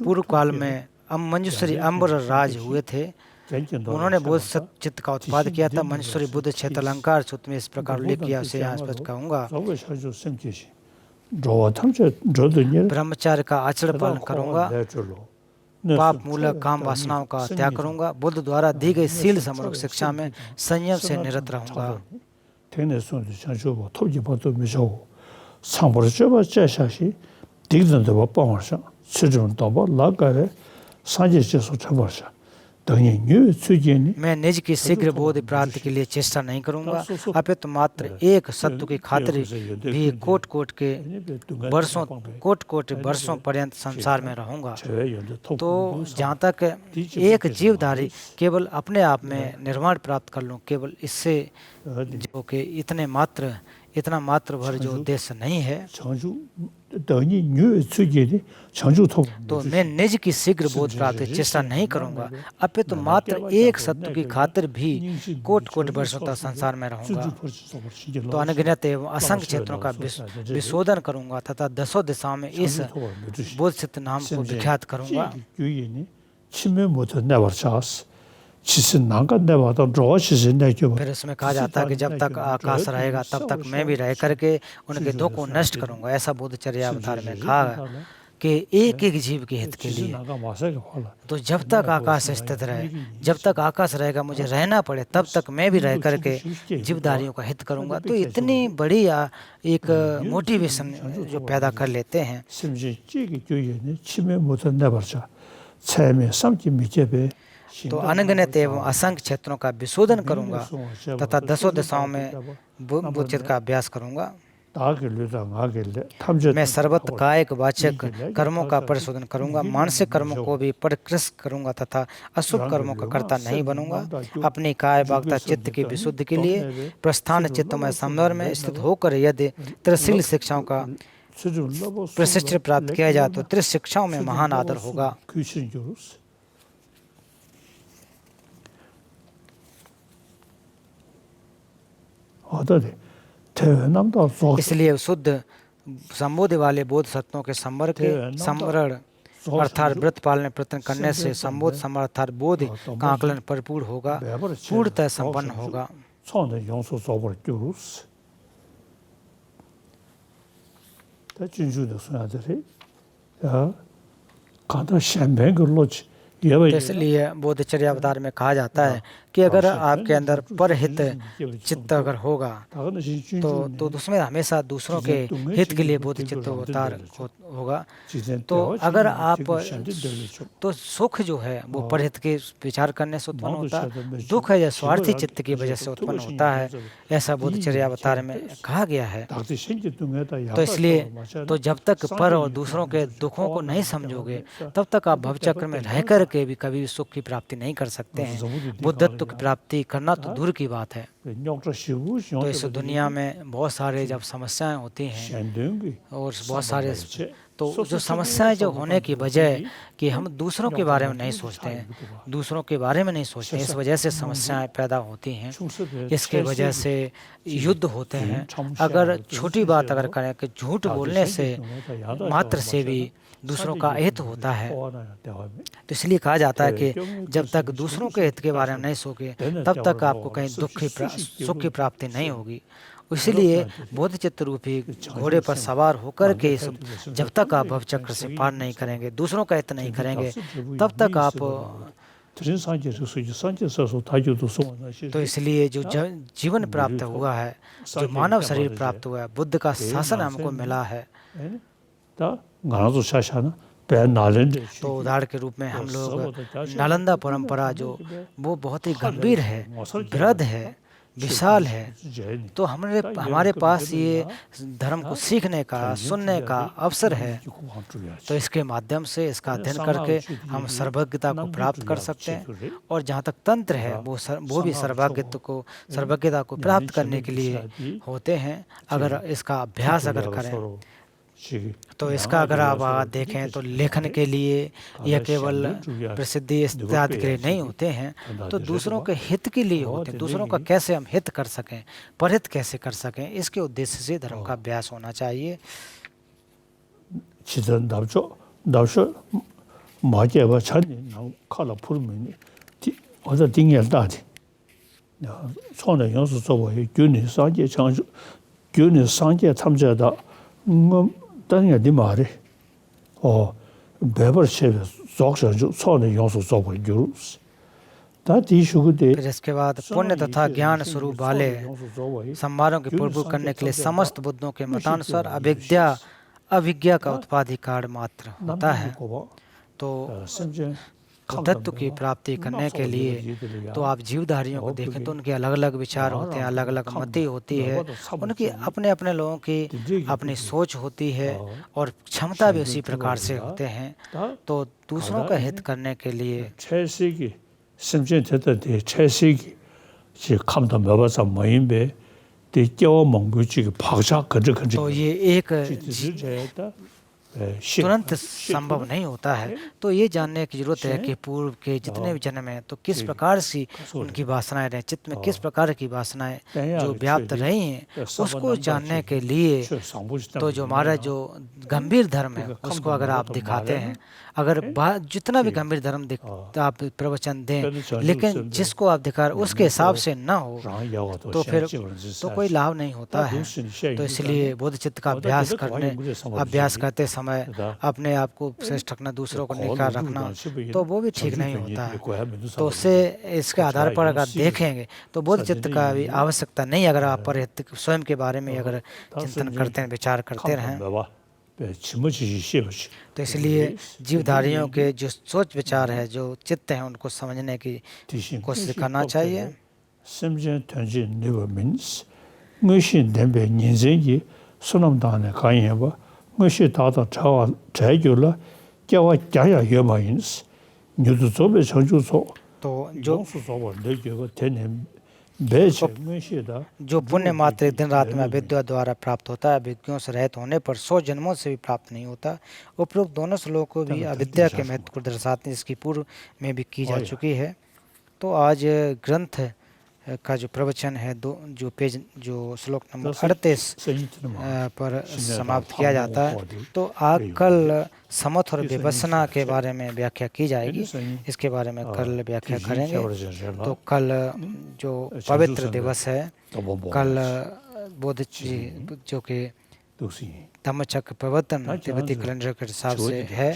पूर्व काल में मंजूश्री अम्बर राज हुए थे, उन्होंने बोध चित्त का उत्पाद किया था। मंजूश्री बुद्ध क्षेत्र अलंकार सूत्र में इस प्रकार उल्लेख किया, उसे यहाँ स्पष्ट कहूँगा। ब्रह्मचार्य का आचरण पालन करूँगा, पाप मूलक काम वासनाओं का त्याग करूँगा, बुद्ध द्वारा दी गई शील समरूप शिक्षा में संयम से निरत रहूँगा। मैं निज की शीघ्र बोध प्राप्ति के लिए चेष्टा नहीं करूंगा, अपितु मात्र एक सत्य की खातिर भी कोट कोट वर्षों पर्यंत संसार में रहूंगा। तो जहाँ तक एक जीवधारी केवल अपने आप में निर्वाण प्राप्त कर लूं, केवल इससे जो कि इतना मात्र भर जो उद्देश्य नहीं है, तो मैं निज की शीघ्र बोध प्राप्ति चेष्टा नहीं करूंगा, अपितु मात्र एक सत्य की खातिर भी कोट कोट वर्षों तक संसार में रहूंगा। तो अनगिनत एवं असंख्य क्षेत्रों का विशोधन करूंगा तथा दसों दिशाओं में इस बोधचित्त नाम को विख्यात करूंगा। फिर उसमें कहा जाता है कि जब तक आकाश रहेगा तब तक मैं भी रह करके उनके दुख को नष्ट करूंगा। ऐसा बोधचर्या अवतार में कहा कि एक एक जीव के हित के लिए। तो जब तक आकाश स्थित रहे, जब तक आकाश रहेगा, मुझे रहना पड़े, तब तक मैं भी रह करके जीवधारियों का हित करूंगा। तो इतनी बड़ी एक मोटिवेशन जो पैदा कर लेते हैं। तो अनगिनत एवं असंख्य क्षेत्रों का विशोधन करूंगा तथा दसों दिशाओं में बोधचित्त का अभ्यास करूंगा। मैं सर्वत्र कायिक वाचक कर्मों का परिशोधन करूंगा, मानसिक कर्मों को भी परिकृष्ट करूंगा तथा अशुभ कर्मों का कर्ता नहीं बनूंगा। अपनी काय वाक्ता चित्त की विशुद्धि के लिए प्रस्थान चित्तमय संवर में स्थित होकर यदि त्रिशील शिक्षाओं का प्रशिक्षण प्राप्त किया जाए तो त्रिशिक्षाओं में महान आदर होगा। इसलिए शुद्ध संबोधि वाले बोध सत्यों के समरण अर्थात व्रत पालन प्रयत्न करने से संबोध समर अर्थात बोध का आकलन परिपूर्ण होगा, पूर्णतः संपन्न होगा। इसलिए बोधचर्या अवतार में कहा जाता है कि अगर आपके अंदर परहित चित्त अगर होगा तो उसमें हमेशा दूसरों के हित के लिए बोधचित्त अवतार होगा। तो अगर आप तो सुख जो है वो परहित के विचार करने से उत्पन्न होता है, दुख है या स्वार्थी चित्त की वजह से उत्पन्न होता है, ऐसा बोधचर्या अवतार में कहा गया है। तो इसलिए तो जब तक पर और दूसरों के दुखों को नहीं समझोगे तब तक आप भवचक्र में रह कर के भी कभी सुख की प्राप्ति नहीं कर सकते हैं। बुद्धत्व की प्राप्ति करना तो दूर की बात है। तो इस दुनिया में बहुत सारे जब समस्याएं होती हैं और बहुत सारे तो जो समस्याएं जो होने की वजह कि हम दूसरों के बारे में नहीं सोचते हैं, दूसरों के बारे में नहीं सोचते हैं, इस वजह से समस्याएं पैदा होती हैं। इसके वजह से युद्ध होते हैं। अगर छोटी बात अगर करें कि झूठ बोलने से मात्र से भी दूसरों का हित होता है। तो इसलिए कहा जाता है कि जब तक दूसरों के हित के बारे में नहीं सोचे तब तक आपको कहीं सुख की प्राप्ति नहीं होगी। इसलिए बोधचित्त रूपी घोड़े पर सवार होकर के जब तक आप भवचक्र से पार नहीं करेंगे, दूसरों का हित नहीं करेंगे, तब तक आप 드린 산지 수지 산지서서 다주도 소원나 시 तो इसलिए जो जीवन प्राप्त हुआ है, जो मानव शरीर प्राप्त हुआ है, बुद्ध का शासन हमको मिला है, 다 가나도 샤샤나 배 나른데 तो उदाहरण के रूप में हम लोग नालंदा परंपरा जो वो बहुत ही गंभीर है, बृहद है, विशाल है, तो हमारे पास ये धर्म को सीखने का, सुनने का अवसर है। तो इसके माध्यम से इसका अध्ययन करके हम सर्वज्ञता को प्राप्त कर सकते हैं, और जहाँ तक तंत्र है वो भी सर्वज्ञता को प्राप्त करने के लिए होते हैं, अगर इसका अभ्यास अगर करें। तो इसका अगर आप देखें तो लेखन के लिए या केवल प्रसिद्धि इत्यादि के लिए नहीं होते हैं, तो दूसरों के हित के लिए होते हैं। दूसरों का कैसे हम हित कर सकें, परहित कैसे कर सकें, इसके उद्देश्य से धर्म का अभ्यास होना चाहिए।当然的嘛的，बेबर से जोक्शन जो सोने योंसो जोको जुरुस ताती शुगुदे फिर इसके बाद पुण्य तथा ज्ञान स्वरूप वाले समारोह के पूर्व करने के लिए समस्त बुद्धों के मतानुसार अविज्ञा का उत्पादिकार मात्र होता है। तो तत्व की प्राप्ति करने के लिए तो आप जीवधारियों को देखें तो उनके अलग अलग विचार होते हैं, अलग अलग मति होती है, उनकी अपने अपने लोगों की अपनी सोच होती है, और क्षमता भी उसी प्रकार से होते हैं। तो दूसरों का हित करने के लिए तो ये एक तुरंत संभव नहीं होता है। तो ये जानने की जरूरत है कि पूर्व के जितने भी जन्म हैं तो किस प्रकार से उनकी वासनाएं रहे, चित्त में किस प्रकार की वासनाएं जो व्याप्त रही हैं, उसको जानने के लिए तो जो हमारा जो गंभीर धर्म है उसको अगर आप दिखाते हैं, अगर जितना भी गंभीर धर्म आप प्रवचन दें, लेकिन जिसको आप दिखा रहे उसके हिसाब से ना हो तो फिर तो कोई लाभ नहीं होता है। तो इसलिए बोध चित्त का अभ्यास करते समय अपने आप को श्रेष्ठ रखना, दूसरों को नीचा रखना, तो वो भी ठीक नहीं होता है। तो उससे इसके आधार पर अगर देखेंगे तो बोध चित्त का भी आवश्यकता नहीं, अगर आप पर स्वयं के बारे में अगर चिंतन करते हैं, विचार करते रहें। तो इसलिए जीवधारियों के जो सोच विचार है, जो चित्त हैं, उनको समझने की कोशिश करना चाहिए। तो जो पुण्य मात्र दिन रात में अविद्या द्वारा प्राप्त होता है, अविज्ञों से रहित होने पर 100 जन्मों से भी प्राप्त नहीं होता। उपरोक्त दोनों श्लोकों को भी अविद्या के महत्व को दर्शाते हैं, इसकी पूर्व में भी की जा चुकी है। तो आज ग्रंथ का जो प्रवचन है जो श्लोक नंबर 38 पर समाप्त किया जाता है। तो कल समथ और विपस्सना के बारे में व्याख्या की जाएगी, इसके बारे में कल व्याख्या करेंगे। तो कल जो पवित्र दिवस है, कल बोध जो कि धम्मचक्र प्रवर्तन तिब्बती कैलेंडर के हिसाब से है,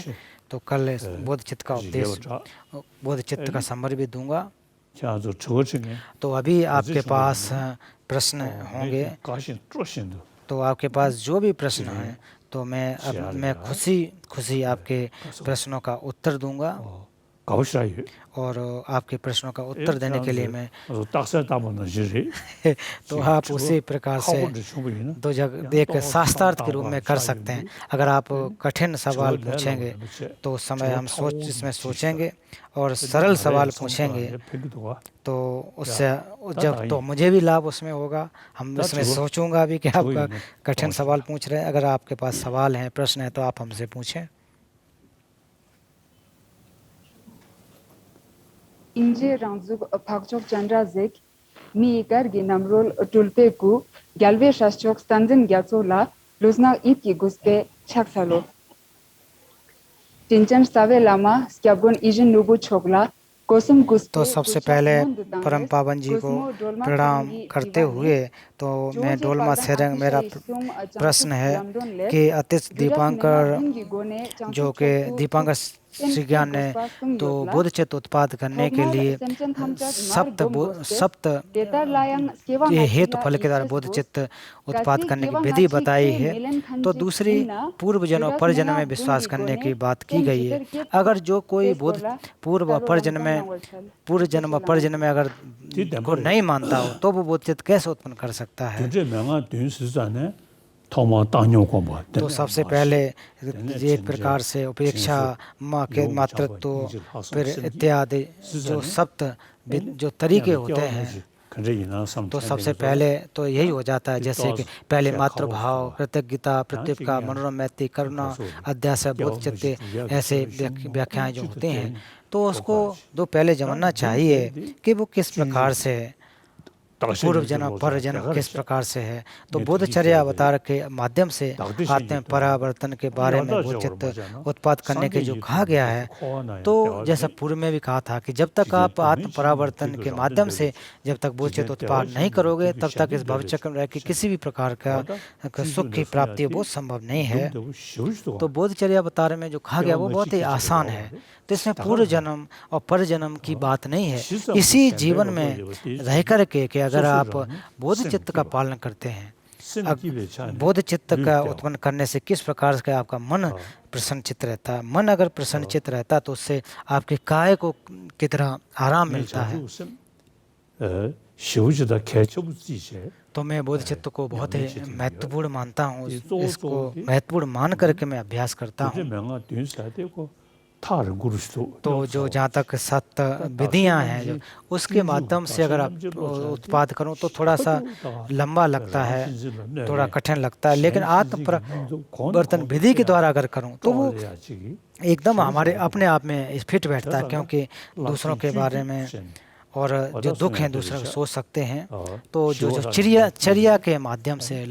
तो कल बोध चित्त का उपदेश, बोध चित्त का समरी भी दूंगा। तो अभी आपके पास प्रश्न होंगे, तो आपके पास जो भी प्रश्न हैं तो मैं खुशी आपके प्रश्नों का उत्तर दूंगा, और आपके प्रश्नों का उत्तर देने के लिए मैं तो आप उसी प्रकार से दो जगह एक शास्त्रार्थ के रूप में कर सकते हैं। अगर आप कठिन सवाल पूछेंगे तो उस समय हम इसमें सोचेंगे, और सरल सवाल पूछेंगे तो उससे जब तो मुझे भी लाभ उसमें होगा, हम इसमें सोचूंगा भी कि आप कठिन सवाल पूछ रहे हैं। अगर आपके पास सवाल हैं, प्रश्न है, तो आप हमसे पूछें। Ince ranzuk pakchok chandra zek mi ikar gi namrol tulpe ku galve shashchok stanzin gyatso la luzna ip ki guske chaksalo tinchan save lama skabgon ijin nubu chokla कोसम गुस्ते। तो सबसे पहले परम पावन जी को प्रणाम करते हुए तो मैं डोलमा सेरंग, मेरा प्रश्न है कि अतिश दीपांकर जो कि दीपांकर श्री ज्ञान ने तो बोधचित्त उत्पाद करने के लिए सप्त ये हेतु फल के द्वारा बोधचित्त उत्पाद करने की विधि बताई है। तो दूसरी पूर्व जन्म और परजन्म में विश्वास करने की बात की गई है। अगर जो कोई बोध पूर्व और परजन्म में अगर को नहीं मानता हो तो वो बोधचित्त कैसे उत्पन्न कर सकता है? तो सबसे पहले एक प्रकार से उपेक्षा माँ के मातृत्व फिर इत्यादि जो सप्त जो तरीके होते हैं, तो सबसे पहले तो यही हो जाता है, जैसे कि पहले मातृभाव, कृतज्ञता, प्रत्युपकार, मनोरम, मैत्री, करुणा, अध्यास, बोधचित्त, ऐसे व्याख्याएं जो होती हैं, तो उसको जो पहले जानना चाहिए कि वो किस प्रकार से पूर्व जन्म पर जन्म किस प्रकार से है। तो बोधचर्या अवतार के माध्यम से आत्म परावर्तन के बारे में बोधचित्त उत्पाद करने के जो कहा गया है, तो जैसा पूर्व में भी कहा था कि जब तक आप आत्म परावर्तन के माध्यम से जब तक बोधचित्त उत्पाद नहीं करोगे तब तक इस भवचक्र में रह के किसी भी प्रकार का सुख की प्राप्ति बहुत संभव नहीं है। तो बोधचर्या अवतार में जो कहा गया वो बहुत ही आसान है। तो इसमें पूर्व जन्म और पर जन्म की बात नहीं है। इसी जीवन में रह कर के कि अगर आप बोधचित्त का पालन करते हैं, बोधचित्त का उत्पन्न करने से किस प्रकार का आपका मन प्रसन्नचित्त रहता है। मन अगर प्रसन्नचित्त रहता है तो उससे आपके काय को कितना आराम मिलता है। तो मैं बोधचित्त को बहुत ही महत्वपूर्ण मानता हूँ। इसको महत्वपूर्ण मान करके मैं अभ्यास करता हूँ। तो जो जहाँ तक 7 विधियाँ हैं जो उसके माध्यम से अगर आप उत्पाद करूँ तो थोड़ा सा लंबा लगता है, थोड़ा कठिन लगता है, लेकिन आत्म परिवर्तन विधि के द्वारा अगर करूँ तो वो एकदम हमारे अपने आप में फिट बैठता है, क्योंकि दूसरों के बारे में और जो दुख हैं दूसरों को सोच सकते हैं। तो जो चर्या के माध्यम से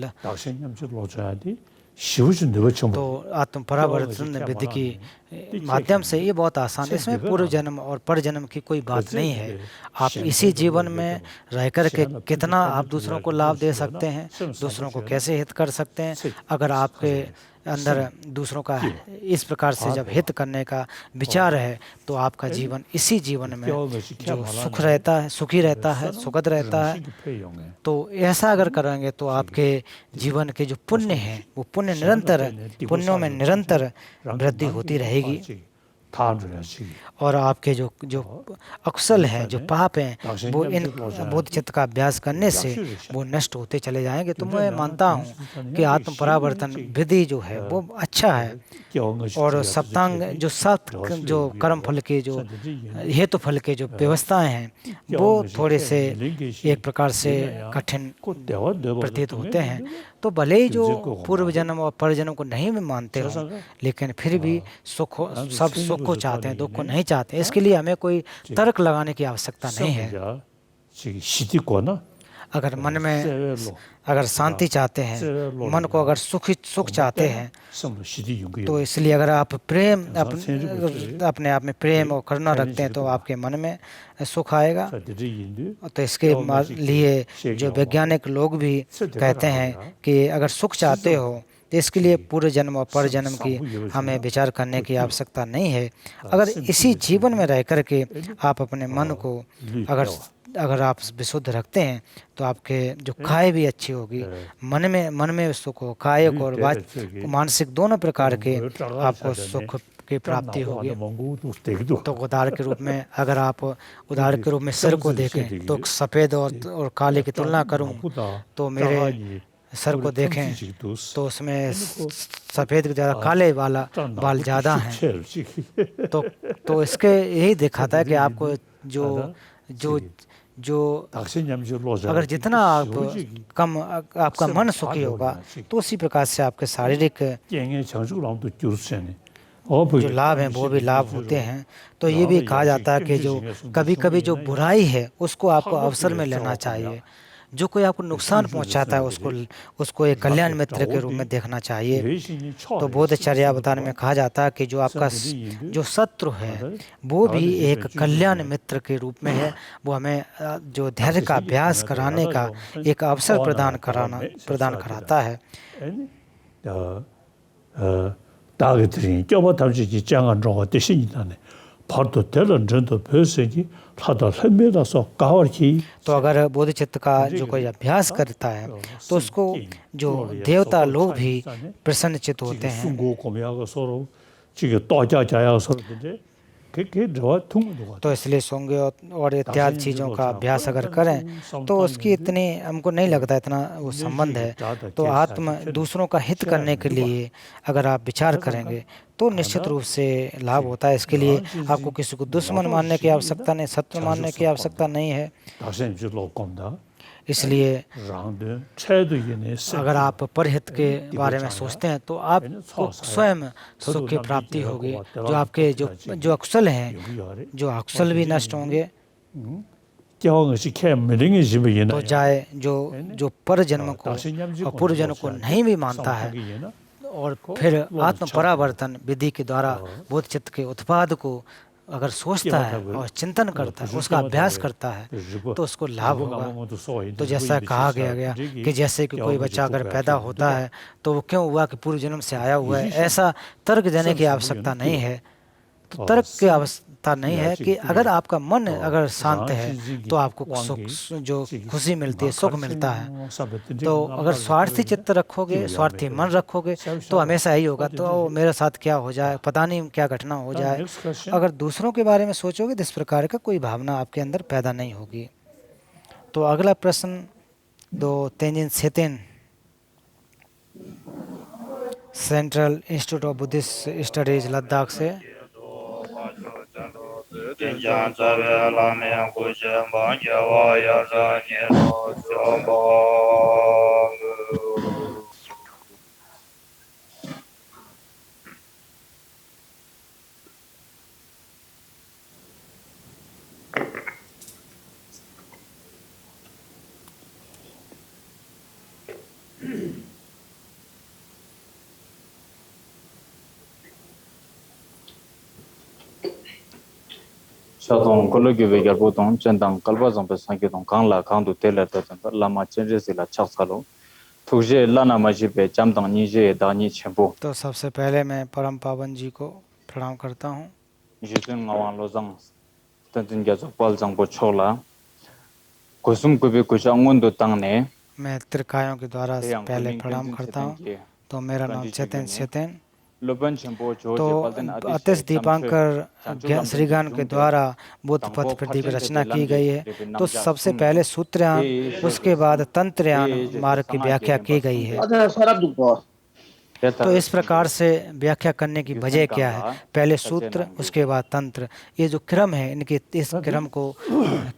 तो आत्म परावर्तन विधि की माध्यम से ये बहुत आसान है। इसमें पूर्व जन्म और पर जन्म की कोई बात नहीं है। आप इसी जीवन में रह कर के कितना आप दूसरों को लाभ दे सकते हैं, दूसरों को कैसे हित कर सकते हैं। अगर आपके अंदर दूसरों का इस प्रकार से जब हित करने का विचार है तो आपका जीवन इसी जीवन में जो सुख रहता है, सुखी रहता है, सुखद रहता है। तो ऐसा अगर करेंगे तो आपके जीवन के जो पुण्य हैं वो पुण्य निरंतर पुण्यों में निरंतर वृद्धि होती रहेगी और आपके जो अकुशल हैं, जो पाप हैं, वो इन बोधचित्त का अभ्यास करने से वो नष्ट होते चले जाएंगे। तो मैं मानता हूँ कि आत्म परावर्तन विधि जो है वो अच्छा है। और सप्तांग जो कर्म फल के जो हेतु फल के जो व्यवस्थाएं हैं वो थोड़े से एक प्रकार से कठिन प्रतीत होते हैं। तो भले ही जो पूर्व जन्म और पर जन्म को नहीं भी मानते हो, लेकिन फिर भी सब सुख को चाहते हैं, दुख को नहीं चाहते। इसके लिए हमें कोई तर्क लगाने की आवश्यकता नहीं है। अगर मन में अगर शांति चाहते हैं, मन को अगर सुख चाहते हैं, तो इसलिए अगर आप प्रेम अपने आप में प्रेम और करुणा रखते हैं तो आपके मन में सुख आएगा। तो इसके लिए जो वैज्ञानिक लोग भी कहते हैं कि अगर सुख चाहते हो तो इसके लिए पूर्व जन्म और पर जन्म की हमें विचार करने की आवश्यकता नहीं है। अगर इसी जीवन में रह कर के आप अपने मन को अगर आप विशुद्ध रखते हैं तो आपके जो काय भी अच्छी होगी, मन में सुख हो, कायिक और मानसिक दोनों प्रकार के आपको सुख की प्राप्ति होगी। तो उदाहरण के रूप में अगर आप उदाहरण के रूप में सिर को देखें तो सफ़ेद और काले की तुलना करूं तो मेरे सर को देखें तो उसमें सफ़ेद के ज़्यादा काले वाला बाल ज़्यादा हैं। तो इसके यही दिखाता है कि आपको जो अगर जितना आप कम आपका मन सुखी होगा तो उसी प्रकार से आपके शारीरिक जो लाभ हैं वो भी लाभ होते हैं। तो ये भी कहा जाता है कि जो कभी कभी जो बुराई है उसको आपको अवसर में लेना चाहिए। जो कोई आपको नुकसान पहुंचाता है उसको एक कल्याण मित्र के रूप में देखना चाहिए। तो बोधचर्या अवतार में कहा जाता है कि जो आपका जो शत्रु है वो भी एक कल्याण मित्र के रूप में है। वो हमें जो धैर्य का अभ्यास कराने का एक अवसर प्रदान कराता है। 다게 드린 껴봐 담지지 장안 정화 대신이다네 바로 대런 전도 별세기 하다 햄메라서 가월기 तो अगर बोध चित्त का जो कोई अभ्यास करता है तो उसको जो देवता लोग भी प्रसन्नचित होते हैं। 순고 고미하고 서로 지금 또자자야 서로 근데 그게 저 통도가 तो इसलिए सोंगे और इत्यादि चीज़ों का अभ्यास अगर करें तो उसकी इतनी हमको नहीं लगता इतना वो संबंध है। तो आत्म दूसरों का हित करने के लिए अगर आप विचार करेंगे तो निश्चित रूप से लाभ होता है। इसके लिए आपको किसी को दुश्मन मानने की आवश्यकता नहीं, शत्रु मानने की आवश्यकता नहीं है। 다시 줄로 건다 इसलिए रांदे छेद येने अगर आप परहित के बारे में सोचते हैं तो आपको स्वयं सुख की प्राप्ति होगी। जो आपके जो अकुशल हैं, जो अकुशल भी नष्ट होंगे। 경험이 캠링이 집이나 तो जाए जो पर जन्म को और पूर्व जन्म को नहीं भी मानता है और फिर आत्म परावर्तन विधि के द्वारा बोध चित्त के उत्पाद को अगर सोचता है और चिंतन करता है, उसका अभ्यास करता है तो उसको लाभ होगा। तो जैसा कहा गया कि जैसे कि कोई बच्चा अगर पैदा होता है तो वो क्यों हुआ कि पूर्व जन्म से आया हुआ है, ऐसा तर्क देने की आवश्यकता नहीं है। तो तर्क की आवश्यकता नहीं है कि अगर आपका मन अगर शांत है तो आपको सुख, जो खुशी मिलती है, सुख मिलता है। तो अगर स्वार्थी चित्त रखोगे, स्वार्थी मन रखोगे तो हमेशा यही होगा, तो मेरे साथ क्या हो जाए, पता नहीं क्या घटना हो जाए। अगर दूसरों के बारे में सोचोगे तो इस प्रकार का कोई भावना आपके अंदर पैदा नहीं होगी। तो अगला प्रश्न दो Tenzin Tseten Central Institute of Buddhist Studies Ladakh से। Shatong kologi vegar potong chendang kalba zampe sanke tong kangla kangdu teler tatan lama chenje sila chaksalo थुजे लाना मजी पे चमदंग नीजे दानी छेबो तो सबसे पहले मैं परम पावन जी को प्रणाम करता हूँ। जितन ngawang lozang तंतन गजो पल जंग बो छोला कुसुम कुबे कुछ अंगुंदो तंगने मैं त्रिकायों के द्वारा पहले प्रणाम करता हूँ। तो मेरा नाम चेतन सेतेन। तो अतिश दीपांकर श्रीगान के द्वारा बुद्ध पथ प्रति रचना की गई है। तो सबसे पहले सूत्रयान, उसके बाद तंत्रयान मार्ग की व्याख्या की गई है। तो इस प्रकार से व्याख्या करने की वजह क्या है, पहले सूत्र उसके बाद तंत्र, ये जो क्रम है इनके इस क्रम को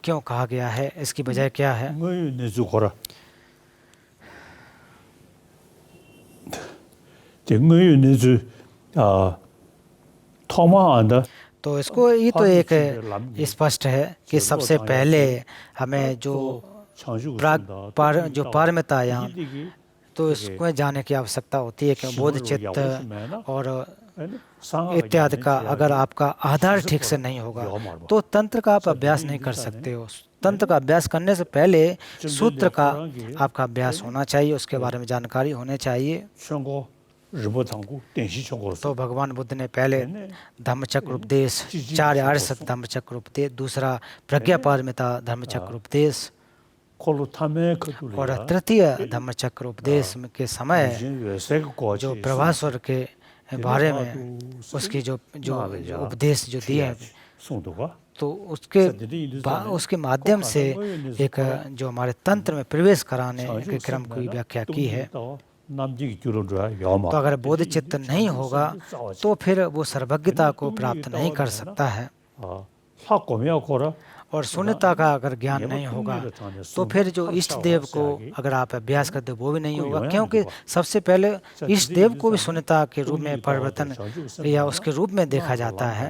क्यों कहा गया है, इसकी वजह क्या है। तो इसको ये तो एक स्पष्ट है कि सबसे पहले हमें जो पारमितायान तो इसको जाने की आवश्यकता होती है कि बोध चित्त और इत्यादि का अगर आपका आधार ठीक से नहीं होगा तो तंत्र का आप अभ्यास नहीं कर सकते हो। तंत्र का अभ्यास करने से पहले सूत्र का आपका अभ्यास होना चाहिए, उसके बारे में जानकारी होनी चाहिए। तो भगवान बुद्ध ने पहले धम्मचक्र उपदेश, 4 आर्य सत्य धम्मचक्र उपदेश, दूसरा प्रज्ञा पारमिता धम्मचक्र उपदेश और तृतीय धम्मचक्र उपदेश के समय जो प्रभास्वर के बारे में उसकी जो उपदेश जो दिए हैं तो उसके माध्यम से एक जो हमारे तंत्र में प्रवेश कराने के क्रम की व्याख्या की है। तो अगर बोध चित्त नहीं होगा तो फिर वो सर्वज्ञता को प्राप्त नहीं कर सकता है। और शून्यता का अगर ज्ञान नहीं होगा तो फिर जो इष्ट देव को अगर आप अभ्यास करते वो भी नहीं होगा, क्योंकि सबसे पहले इष्ट देव को भी शून्यता के रूप में परिवर्तन या उसके रूप में देखा जाता है।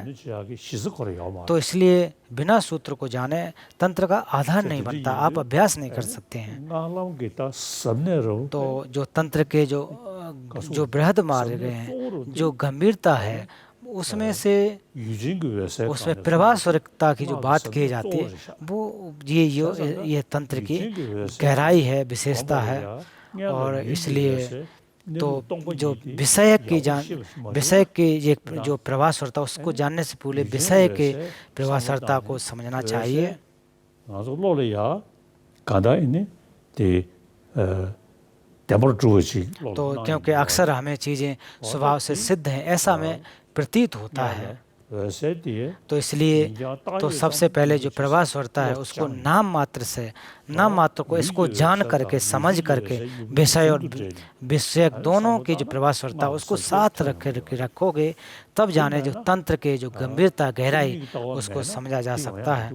तो इसलिए बिना सूत्र को जाने तंत्र का आधार नहीं बनता, आप अभ्यास नहीं कर सकते हैं। तो जो तंत्र के जो बृहद मार्ग हैं, जो गंभीरता है उसमें प्रवाह स्वरूपता की जो बात की जाती है वो ये तंत्र की गहराई है, विशेषता है। और इसलिए तो जो विषय की ये जो प्रवासरता उसको जानने से पहले विषय के प्रवासरता को समझना चाहिए। तो क्योंकि अक्सर हमें चीज़ें स्वभाव से सिद्ध हैं ऐसा हमें प्रतीत होता है, तो इसलिए तो सबसे पहले जो प्रवास होता है उसको नाम मात्र को इसको जान करके समझ करके विषय और विषयक दोनों की जो प्रवास होता है उसको साथ रखोगे तब जाने जो तंत्र के जो गंभीरता गहराई उसको समझा जा सकता है।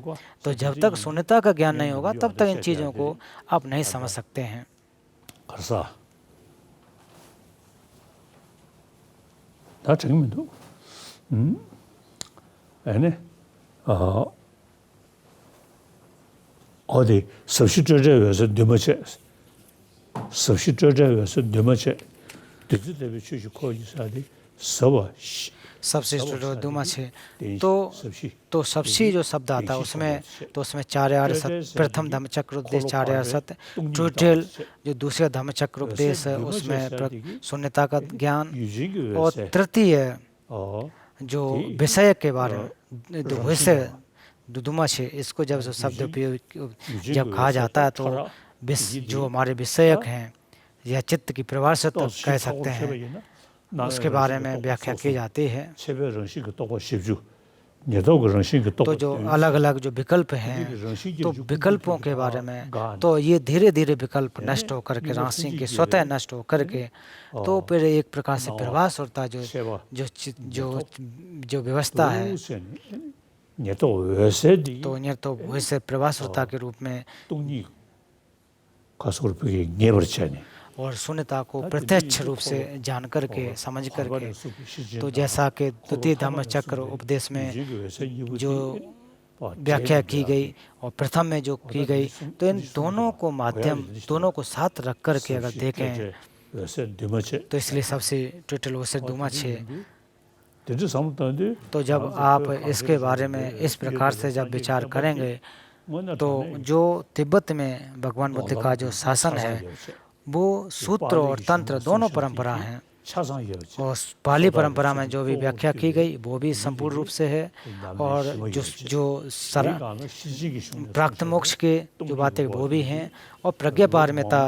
तो जब तक शून्यता का ज्ञान नहीं होगा तब तक इन चीज़ों को आप नहीं समझ सकते हैं। 어디 섭시저저에서 되면체 섭시저저에서 되면체 되지대비 취지 코지사디 서버 सबसे दुमा छे तो सबसी जो शब्द आता है उसमें चार यार प्रथम धम्मचक्र उपदेश चार यार सत्य टोटल जो दूसरा धम्मचक्र उपदेश उसमें शून्यता का ज्ञान और तृतीय जो विषय के बारे में दुदुमा छे इसको जब शब्द उपयोग जब कहा जाता है तो जो हमारे विषयक हैं या चित्त की प्रवासता कह सकते हैं उसके बारे में व्याख्या की जाती है। तो जो अलग अलग जो विकल्प हैं तो विकल्पों के बारे में तो ये धीरे धीरे विकल्प नष्ट होकर के राशि के स्वतः नष्ट होकर के तो फिर एक प्रकार से प्रवास होता है जो व्यवस्था है तो वैसे प्रवासरता के रूप में और शून्यता को प्रत्यक्ष रूप से जान करके समझ करके तो जैसा कि द्वितीय धम्मचक्र उपदेश में जो व्याख्या की गई और प्रथम में जो की गई तो इन दोनों को साथ रख करके अगर देखें तो इसलिए सबसे टोटल वैसे दुमा छे। तो जब आप इसके बारे में इस प्रकार से जब विचार करेंगे तो जो तिब्बत में भगवान बुद्ध का जो शासन है वो सूत्र और तंत्र दोनों परंपरा हैं और पाली परंपरा में जो भी व्याख्या की गई वो भी संपूर्ण रूप से है और जो प्राप्त मोक्ष के जो बातें वो भी हैं और प्रज्ञा पारमिता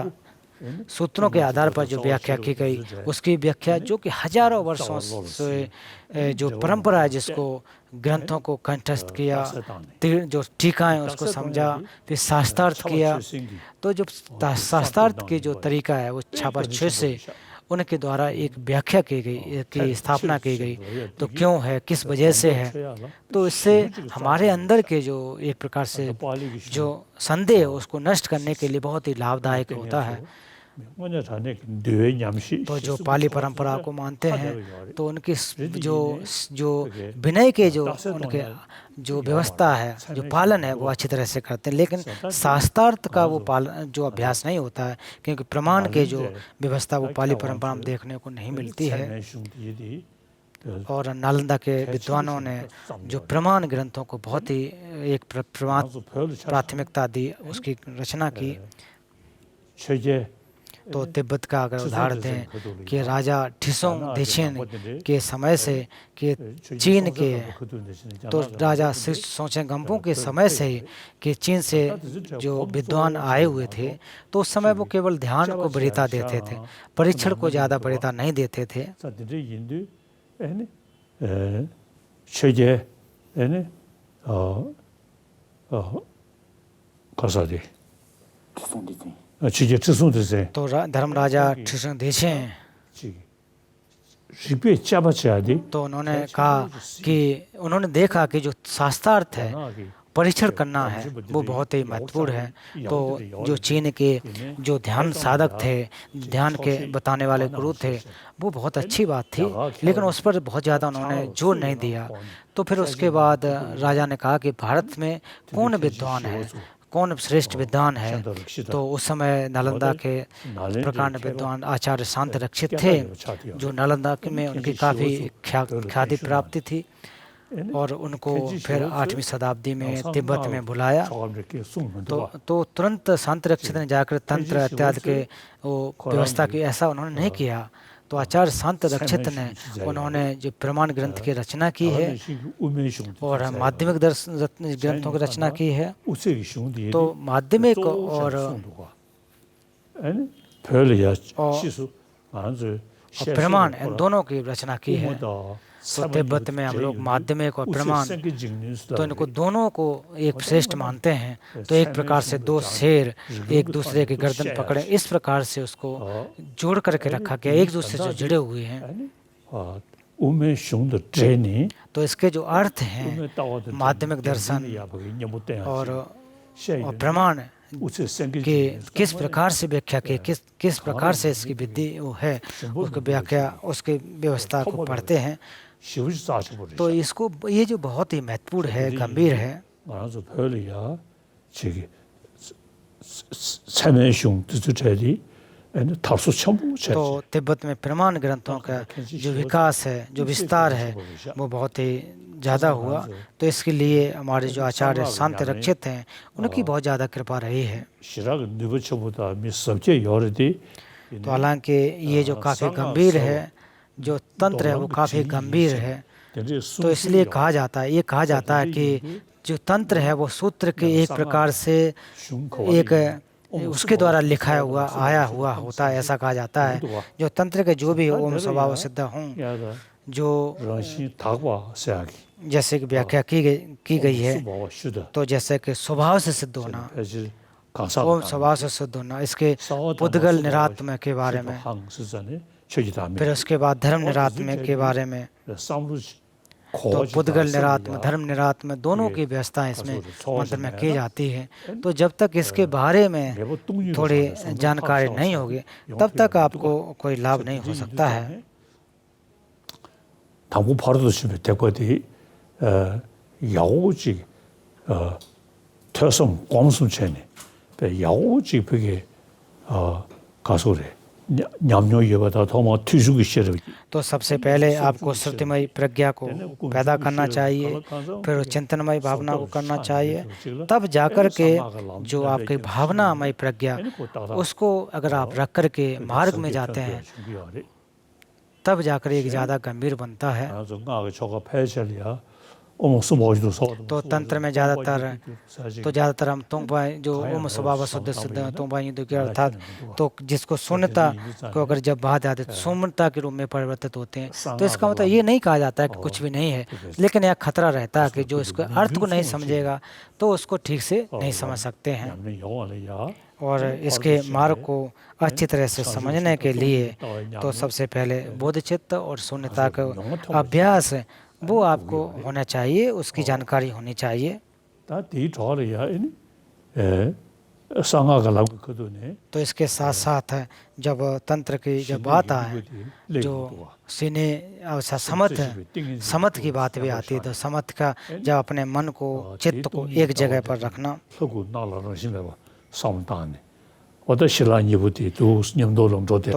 सूत्रों के आधार पर जो व्याख्या की गई उसकी व्याख्या जो कि हजारों वर्षों से जो परंपरा है जिसको ग्रंथों को कंठस्थ किया जो टीकाएं उसको समझा फिर शास्त्रार्थ किया तो जो शास्त्रार्थ की जो तरीका है वो छापर 6 से उनके द्वारा एक व्याख्या की गई की स्थापना की गई तो क्यों है किस वजह से है तो इससे हमारे अंदर के जो एक प्रकार से जो संदेह है उसको नष्ट करने के लिए बहुत ही लाभदायक होता है। तो जो पाली परंपरा को मानते हैं तो उनकी जो विनय के जो उनके जो व्यवस्था है जो पालन है वो अच्छी तरह से करते हैं लेकिन शास्त्रार्थ का वो पालन जो अभ्यास नहीं होता है क्योंकि प्रमाण के जो व्यवस्था वो पाली परंपरा में देखने को नहीं मिलती है। और नालंदा के विद्वानों ने जो प्रमाण ग्रंथों को बहुत ही एक प्राथमिकता दी उसकी रचना की। तो तिब्बत का अगर उदाहरण दें कि राजा ठिसोंग देशिन के समय से कि चीन के तो राजा सोचें गंपू के समय से ही कि चीन से जो विद्वान आए हुए थे तो उस समय वो केवल ध्यान को वरीयता देते थे परीक्षण को ज़्यादा वरीयता नहीं देते थे। तो धर्मराजा ठिसोंग देशें तो उन्होंने कहा कि उन्होंने देखा कि जो शास्त्रार्थ है परीक्षण करना है वो बहुत ही महत्वपूर्ण है। तो जो चीन के जो ध्यान साधक थे ध्यान के बताने वाले गुरु थे वो बहुत अच्छी बात थी लेकिन उस पर बहुत ज़्यादा उन्होंने जोर नहीं दिया। तो फिर उसके बाद राजा ने कहा कि भारत में कौन विद्वान है कौन श्रेष्ठ विद्वान है। तो उस समय नालंदा के प्रकांड विद्वान आचार्य शांत रक्षित थे जो नालंदा में उनकी काफ़ी ख्याति प्राप्ति थी और उनको फिर 8वीं शताब्दी में तिब्बत में बुलाया। तो तुरंत संत रक्षित ने जाकर तंत्र इत्यादि के वो व्यवस्था की, ऐसा उन्होंने नहीं किया। तो आचार्य संत रक्षित ने उन्होंने जो प्रमाण ग्रंथ की रचना की है और माध्यमिक ग्रंथों की रचना की है। तो माध्यमिक और प्रमाण इन दोनों की रचना की है। तो तिब्बत में हम लोग माध्यमिक और प्रमाण, तो इनको दोनों को एक श्रेष्ठ मानते हैं। तो एक प्रकार से दो शेर एक दूसरे की गर्दन पकड़े, इस प्रकार से उसको जोड़ करके रखा गया, एक दूसरे से जुड़े हुए हैं। तो इसके जो अर्थ हैं माध्यमिक दर्शन और प्रमाण कि किस प्रकार से व्याख्या की, किस प्रकार से इसकी विधि वो है, उसकी व्याख्या, उसकी व्यवस्था को पढ़ते हैं। तो इसको ये जो बहुत ही महत्वपूर्ण है, गंभीर है। तो तिब्बत में प्रमाण ग्रंथों का जो विकास है, जो विस्तार है, वो बहुत ही ज़्यादा हुआ। तो इसके लिए हमारे जो आचार्य संत रक्षित हैं उनकी बहुत ज़्यादा कृपा रही है। तो हालांकि ये जो काफ़ी गंभीर है, जो तंत्र है वो काफ़ी गंभीर है। तो इसलिए कहा जाता है कि जो तंत्र है वो सूत्र के एक प्रकार से एक उसके द्वारा लिखा हुआ आया हुआ होता है, ऐसा कहा जाता है। जो तंत्र के जो भी ओम स्वभाव सिद्ध हों, जो जैसे कि व्याख्या की गई है, तो जैसे कि स्वभाव से सिद्ध होना, ओम स्वभाव से सिद्ध होना, इसके पुद्गल निरात्म के बारे में, फिर उसके बाद धर्म निरात्म के बारे में। तो पुद्गल निरात्म, धर्म निरात्म दोनों की व्यवस्था इसमें मंत्र में की जाती है। तो जब तक इसके बारे में थोड़ी जानकारी नहीं होगी तब तक आपको कोई लाभ नहीं हो सकता है। तो सबसे पहले आपको श्रुतिमय प्रज्ञा को पैदा करना चाहिए, फिर चिंतनमय भावना को करना चाहिए, तब जाकर के जो आपकी भावनामय प्रज्ञा उसको अगर आप रख कर के मार्ग में जाते हैं तब जाकर एक ज़्यादा गंभीर बनता है। तो तंत्र में ज़्यादातर हम तोंगपाई जो ओम स्वभाव शुद्ध सिद्ध तोंगपाई के अर्थात तो जिसको शून्यता को अगर जब बात आती है तो शून्यता के रूप में परिवर्तित होते हैं। तो इसका मतलब ये नहीं कहा जाता है कि कुछ भी नहीं है, लेकिन यह खतरा रहता है कि जो इसके अर्थ को नहीं समझेगा तो उसको ठीक से नहीं समझ सकते हैं। और इसके मार्ग को अच्छी तरह से समझने के लिए तो सबसे पहले बोधचित्त और शून्यता का अभ्यास वो आपको होना चाहिए, उसकी जानकारी होनी चाहिए। तो इसके साथ साथ जब तंत्र की जब बात आए, जो सीने समथ की बात भी आती है, तो समथ का जब अपने मन को, चित्त को एक जगह पर रखना, तो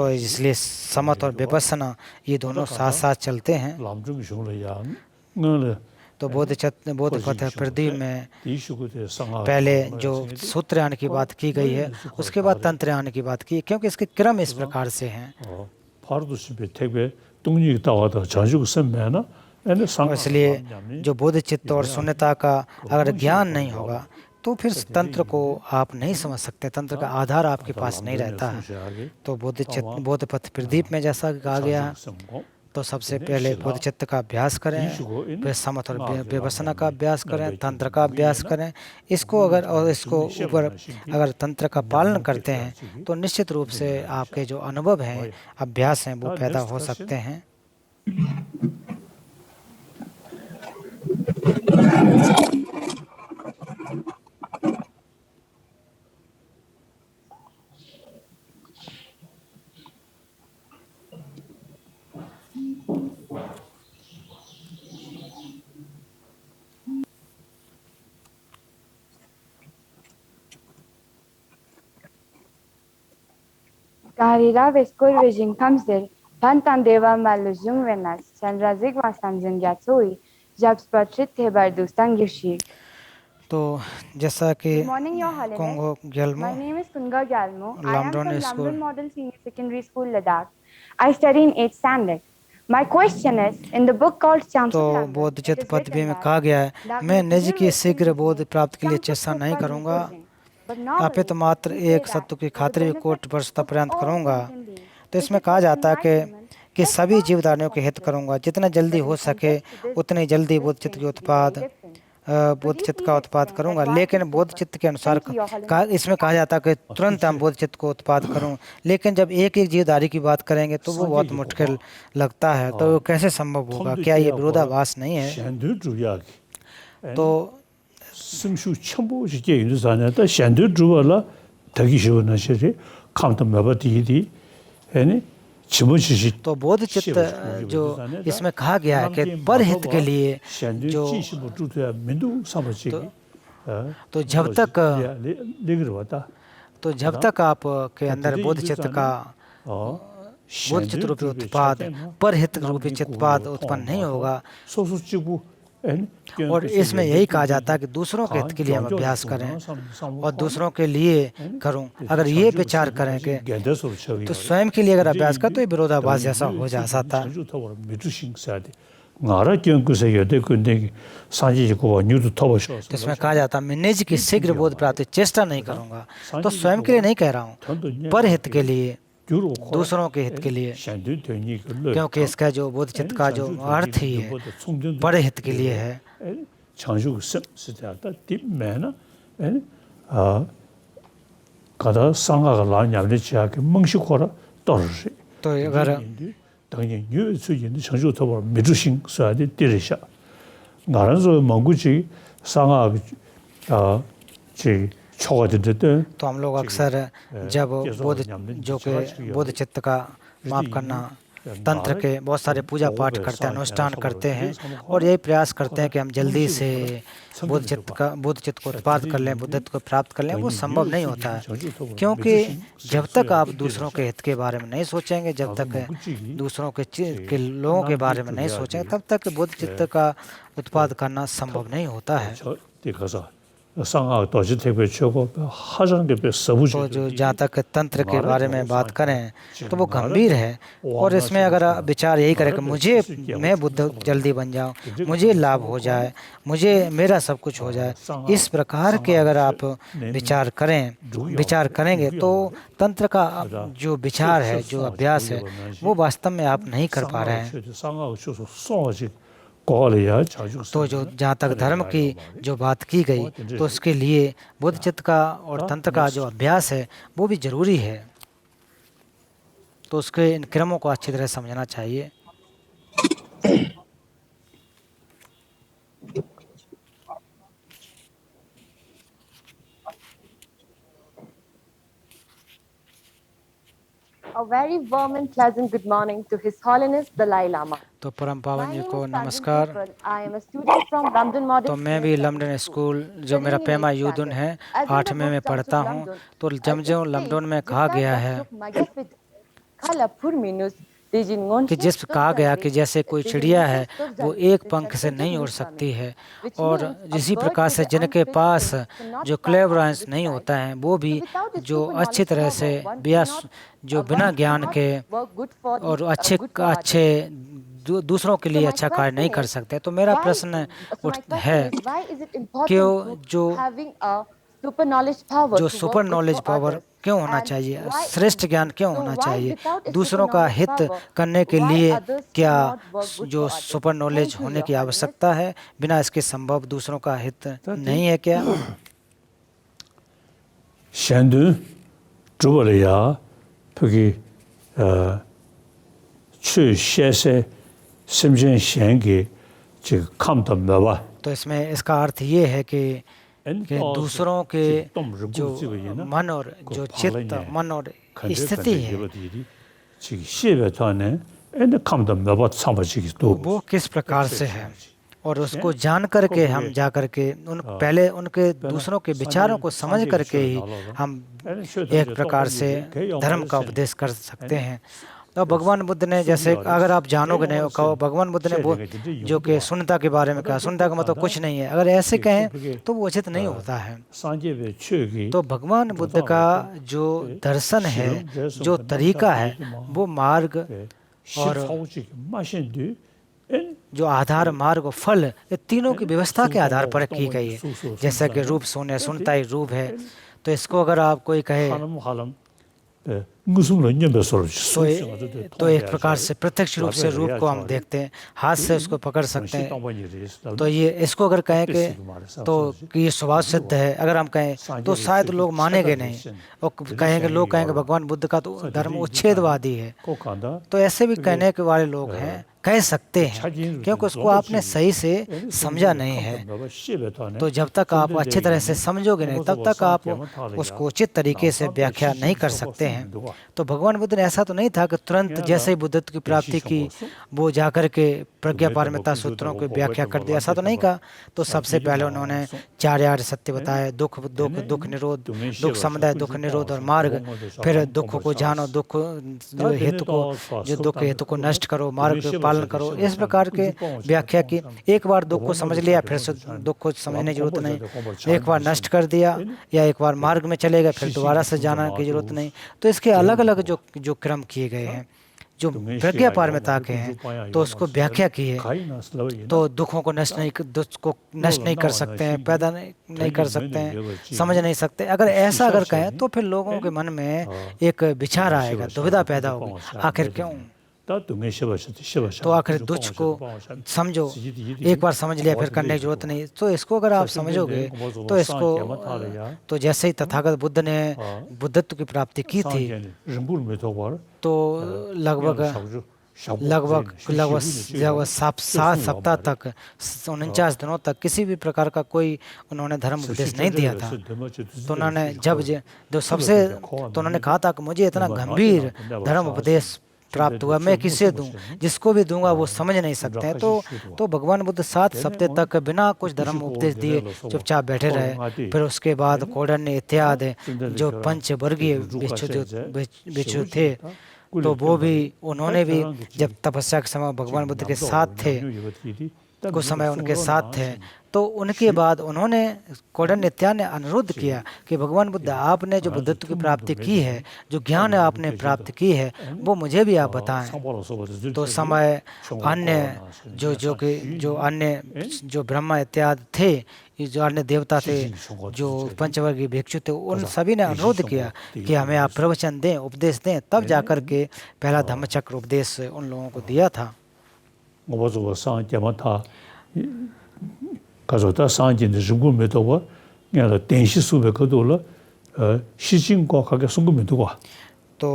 इसलिए समथ और विपස්සना ये दोनों साथ साथ चलते हैं। तो बोधपथ प्रदीप में पहले जो सूत्रयान की बात की गई है, उसके बाद तंत्रयान की बात की, क्योंकि इसके क्रम इस प्रकार से हैं। इसलिए जो बोधचित्त और शून्यता का अगर ज्ञान नहीं होगा तो फिर तंत्र को आप नहीं समझ सकते, तंत्र का आधार आपके पास नहीं रहता है। तो बोधपथ प्रदीप में जैसा कहा गया है, तो सबसे पहले बोधचित्त का अभ्यास करें, फिर समथ और विपස්සना का अभ्यास करें, तंत्र का अभ्यास करें। इसको ऊपर अगर तंत्र का पालन करते हैं तो निश्चित रूप से आपके जो अनुभव हैं, अभ्यास हैं, वो पैदा हो सकते हैं। Karira veskur vejing kamsel, pantan deva maluzung venas, sanrazik wasanjung yatsui, तो जैसा कि Good morning, Your Holiness. Kongo Gyalmo My name is Kunga Gyalmo. I am Lamdon from School. Lamdon Model Senior Secondary School, Ladakh. I study in 8th standard. My question is, in the book called तो Chamsuk Lamdon, बोधचित्त it is पदवी written में that कहा गया है मैं Dagni निज की Guru शीघ्र बोध Singh प्राप्ति के लिए Chamsuk चेष्टा नहीं Sukpa करूंगा Dukosing. But अपितु normally, मात्र we say एक that सत्व की for the खातिर भी benefit कोट वर्षता of पर्यंत all करूंगा sentient beings, तो which इसमें is कहा for जाता है enlightenment, कि let's सभी fast as जीवधारियों के हित possible. करूंगा जितना जल्दी But हो in सके contrast to this, उतनी जल्दी this बोधचित्त seems के to be very उत्पाद different. Could you बोधचित्त please का उत्पाद explain करूंगा that why लेकिन this differs? बोधचित्त के अनुसार Thank you, Your Holiness. इसमें कहा जाता है कि तुरंत हम बोधचित्त को उत्पाद करूं लेकिन जब एक एक जीवधारी की बात करेंगे तो वो बहुत मुश्किल लगता है तो वो कैसे संभव होगा क्या ये विरोधाभास नहीं है 샹드 주야기 तो 승슈 첨부지게 인도산에다 샹드 주발라 되기 쉬운 시리 감도 매버디디 에니 지모지시 तो बोध चित्त जो इसमें कहा गया है कि परहित के लिए जो 주야 민두 사버지기 तो जब तक लेगरवा다 आप के अंदर बोध चित्त का बोध चित्त रूपी उत्पाद परहित रूपी चित्तपाद उत्पन्न नहीं होगा 소수지구 और इसमें यही कहा जाता है कि दूसरों के हित के लिए हम अभ्यास करें और दूसरों के लिए करूं अगर ये विचार करें कि तो स्वयं के लिए अगर अभ्यास करें तो ये विरोधाभास जैसा हो जा सकता है 나라 경구세 여대 근데 사지고 뉴도 터버셔 तो इसमें कहा जाता है मैं निज की शीघ्र बोध प्राप्ति चेष्टा नहीं करूंगा तो स्वयं के लिए नहीं कह रहा हूँ पर हित के लिए दूसरों के हित के लिए क्योंकि इसका जो बोध चित्त का जो अर्थ ही है बड़े हित के लिए है 장juk 스타다 딥매나 가다 상가가 라냐를 지하게 멍시코라 떨어지 तो अगर 당연히 뉴스인의 장juk 터버 미주신 써야지 때리셔 나라서 망구지 상가 지 छोड़ देते हैं तो हम लोग अक्सर जब बोध जो के बोध चित्त का माफ करना तंत्र के बहुत सारे पूजा पाठ करते हैं अनुष्ठान करते हैं और यही प्रयास करते हैं कि हम जल्दी से बोध चित्त को उत्पाद कर लें बुद्धित्व को प्राप्त कर लें वो संभव नहीं होता है क्योंकि जब तक आप दूसरों के हित के बारे में नहीं सोचेंगे जब तक दूसरों के लोगों के बारे में नहीं सोचेंगे तब तक बोध चित्त का उत्पाद करना संभव नहीं होता है 상하 도시 대표 최고 하장 대표 서부지 तो जो जहाँ तक तंत्र के बारे में बात करें तो वो गंभीर है और इसमें अगर विचार यही करें कि मैं बुद्ध जल्दी बन जाऊं मुझे लाभ हो जाए मुझे मेरा सब कुछ हो जाए इस प्रकार के अगर आप विचार करेंगे तो तंत्र का जो विचार है जो अभ्यास है वो वास्तव में आप नहीं कर पा रहे हैं तो जो जहाँ तक धर्म की जो बात की गई तो उसके लिए बुद्ध चित्त का और तंत्र का जो अभ्यास है वो भी जरूरी है तो उसके इन क्रमों को अच्छी तरह समझना चाहिए A very warm and pleasant good morning to His Holiness Dalai Lama. तो परम पावन जी को नमस्कार I am a student from London Model. तो मैं भी लंदन स्कूल जो मेरा पेमा यूदुन है 8वें में पढ़ता हूँ तो जो लंदन में कहा गया है कि जिस कहा गया कि जैसे कोई चिड़िया है वो एक पंख से नहीं उड़ सकती है और इसी प्रकार से जिनके पास जो क्लेवरेंस नहीं होता है वो भी जो अच्छी तरह से जो बिना ज्ञान के और अच्छे दूसरों के लिए अच्छा कार्य नहीं कर सकते तो मेरा प्रश्न है क्यों जो सुपर नॉलेज पावर क्यों होना चाहिए श्रेष्ठ ज्ञान क्यों होना चाहिए दूसरों का हित करने के लिए क्या जो सुपर नॉलेज होने की आवश्यकता है बिना इसके संभव दूसरों का हित नहीं है क्या 샹드 주벌이야 거기 취셰세 심전시행기 지금 감도 매와 तो इसमें इसका अर्थ ये है कि दूसरों के जो मन और जो चित्त मन और स्थिति है वो किस प्रकार से है और उसको जान करके हम जा करके पहले उनके दूसरों के विचारों को समझ करके ही हम एक प्रकार से धर्म का उपदेश कर सकते हैं तो भगवान बुद्ध ने जैसे अगर आप जानोगे नहीं कहो भगवान बुद्ध ने वो जो कि शून्यता के बारे में कहा, शून्यता का मतलब कुछ नहीं है, अगर ऐसे कहें तो वो उचित नहीं होता है। तो भगवान बुद्ध का जो दर्शन है, जो तरीका है, वो मार्ग और जो आधार, मार्ग और फल, ये तीनों की व्यवस्था के आधार पर की गई है। जैसा कि रूप शून्य, शून्यता ही रूप है, तो इसको अगर आप कोई कहे तो एक प्रकार से प्रत्यक्ष रूप से रूप को हम देखते हैं, हाथ से उसको पकड़ सकते हैं। तो ये इसको अगर कहें कि तो कि ये स्वभाव सिद्ध है, अगर हम कहें तो शायद लोग मानेंगे नहीं और कहेंगे, लोग कहेंगे भगवान बुद्ध का तो धर्म उच्छेदवादी है। तो ऐसे भी कहने के वाले लोग हैं, कह सकते हैं, क्योंकि उसको आपने सही से समझा नहीं है। तो जब तक आप अच्छी तरह से समझोगे नहीं, तब तक आप उसको उचित तरीके से व्याख्या नहीं कर सकते हैं। तो भगवान बुद्ध ने ऐसा तो नहीं था कि तुरंत जैसे ही बुद्धत्व की प्राप्ति की वो जाकर के प्रज्ञा पारमिता सूत्रों की व्याख्या कर दिया, ऐसा तो नहीं कहा। तो सबसे पहले उन्होंने चार आर्य सत्य बताए, दुख दुख दुख निरोध, दुख समुदाय, दुख निरोध और मार्ग। फिर दुख को जानो, दुख जो हेतु को, जो दुख हेतु को नष्ट करो, मार्ग का पालन करो, इस प्रकार के व्याख्या की। एक बार दुख को समझ लिया, फिर से दुख को समझने की जरूरत नहीं। एक बार नष्ट कर दिया या एक बार मार्ग में चले गए, फिर दोबारा से जाना की जरूरत नहीं। तो इसके अलग अलग जो क्रम किए गए हैं, जो प्रज्ञा पारमिता के हैं, तो उसको व्याख्या की है। तो दुखों को नष्ट नहीं कर सकते हैं, पैदा नहीं कर सकते हैं, समझ नहीं सकते। अगर ऐसा अगर कहें तो फिर लोगों के मन में एक विचार आएगा, दुविधा पैदा होगी, आखिर क्यों। तो आखिर दुख को समझो, एक बार समझ लिया फिर करने की जरूरत नहीं। तो इसको अगर आप समझोगे तो इसको, तो जैसे ही तथागत बुद्ध ने बुद्धत्व की प्राप्ति की थी, तो लगभग 7 सप्ताह तक, 49 दिनों तक किसी भी प्रकार का कोई उन्होंने धर्म उपदेश नहीं दिया था। तो उन्होंने तो उन्होंने कहा था कि मुझे इतना गंभीर धर्म उपदेश प्राप्त हुआ, मैं किसे दूं, जिसको भी दूंगा वो समझ नहीं सकते हैं। तो भगवान बुद्ध 7 सप्ताह तक बिना कुछ धर्म उपदेश दिए चुपचाप बैठे रहे। फिर उसके बाद कौंडिन्य इत्यादि जो पंचवर्गीय भिक्षु थे, तो वो भी, उन्होंने भी जब तपस्या के समय भगवान बुद्ध के साथ थे, कुछ समय उनके साथ थे, तो उनके बाद उन्होंने कौंडिन्य इत्यादि ने अनुरोध किया कि भगवान बुद्ध, आपने जो बुद्धत्व की प्राप्ति की है, जो ज्ञान आपने प्राप्त की है, वो मुझे भी आप बताएं। तो समय अन्य जो ब्रह्मा इत्यादि थे, जो अन्य देवता थे, जो पंचवर्गीय भिक्षु थे, उन सभी ने अनुरोध किया कि हमें आप प्रवचन दें, उपदेश दें। तब जाकर के पहला धम्मचक्र उपदेश उन लोगों को दिया था। 가져다 상진의 중국에 도와 내가電子 수배 거도라 시진과 가게 송금에 두고 तो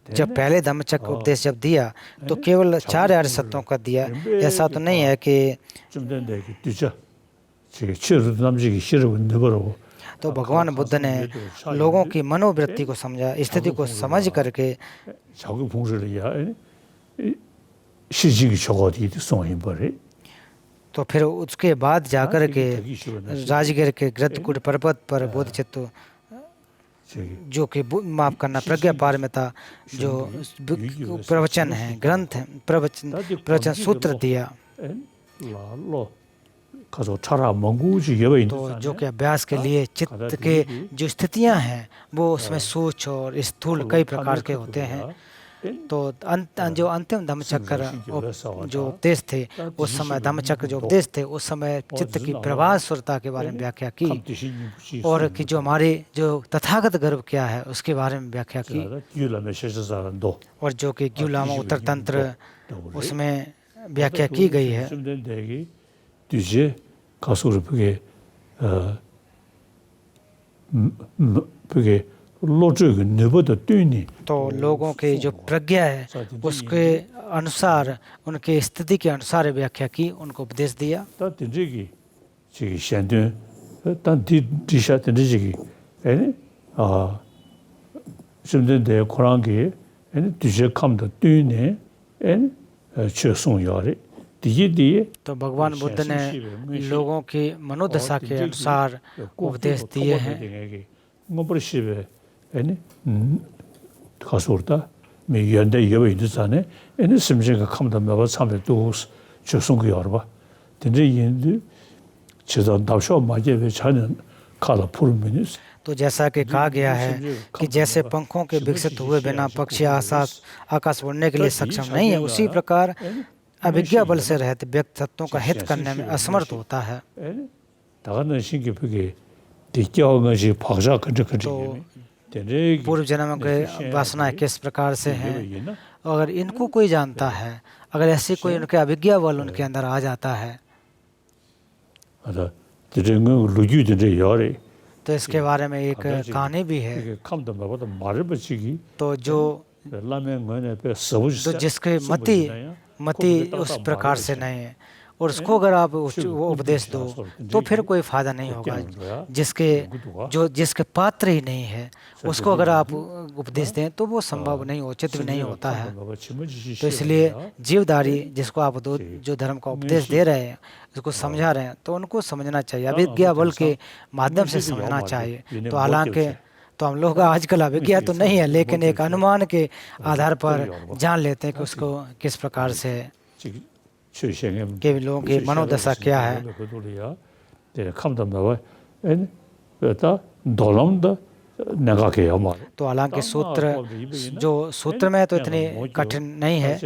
जब पहले धम्मचक्र उपदेश जब दिया तो केवल 4 आर्य सत्यों का दिया। ऐसा तो नहीं है कि तो भगवान बुद्ध ने लोगों की मनोवृत्ति को समझा, स्थिति को समझ करके तो फिर उसके बाद जाकर के राजगीर के गृद्धकुट पर्वत पर बोधिचित्त, जो कि माफ करना प्रज्ञा पारमिता, जो प्रवचन है, ग्रंथ है, प्रवचन सूत्र दिया। तो जो कि अभ्यास के लिए चित्त के जो स्थितियां हैं, वो उसमें सूक्ष्म और स्थूल कई प्रकार के होते हैं। तो जो अंतिम धम्मचक्र जो उपदेश थे, उस समय धम्मचक्र जो उपदेश थे, उस समय चित्त की प्रभासुरता के बारे में व्याख्या की, और कि जो हमारे जो तथागत गर्भ क्या है उसके बारे में व्याख्या की, और जो कि ग्यू लामा उत्तर तंत्र उसमें व्याख्या की गई है। तो लोगों की जो प्रज्ञा है उसके अनुसार, उनके स्थिति के अनुसार व्याख्या की, उनको उपदेश दिया। तो भगवान बुद्ध ने लोगों की मनोदशा के अनुसार उपदेश दिए हैं। 미 연대 예외 있잖아요. 얘는 심지가 감다 매번 참에 또 조송이 열어. 근데 얘는 제가 답쇼 맞게 자는 칼라 풀면은 तो जैसा कि कहा गया है कि जैसे पंखों के विकसित हुए बिना पक्षी आकाश उड़ने के लिए सक्षम नहीं है, उसी प्रकार अभिज्ञा बल से रहित व्यक्ति सत्यों का हित करने में असमर्थ होता है। 다가는 신기하게 दिक्कत है भाषा कंट्री पूर्व जन्म के वासनाएं किस प्रकार से हैं, अगर इनको कोई जानता है, अगर ऐसी कोई उनके अभिज्ञा बल उनके अंदर आ जाता है, तो इसके बारे में एक कहानी भी है। तो जिसके मति उस प्रकार से नहीं है और उसको अगर आप वो उपदेश दो तो फिर कोई फायदा नहीं होगा। जिसके पात्र ही नहीं है उसको अगर आप उपदेश दें तो वो संभव नहीं, उचित भी नहीं होता है। तो इसलिए जीवधारी जिसको आप जो धर्म का उपदेश दे रहे हैं, उसको समझा रहे हैं, तो उनको समझना चाहिए, अभिज्ञा बल के माध्यम से समझना चाहिए। तो हालांकि तो हम लोग आजकल अभिज्ञा तो नहीं है, लेकिन एक अनुमान के आधार पर जान लेते हैं कि उसको किस प्रकार से के लोगों की मनोदशा क्या है। तो हालांकि सूत्र में तो इतनी कठिन नहीं है,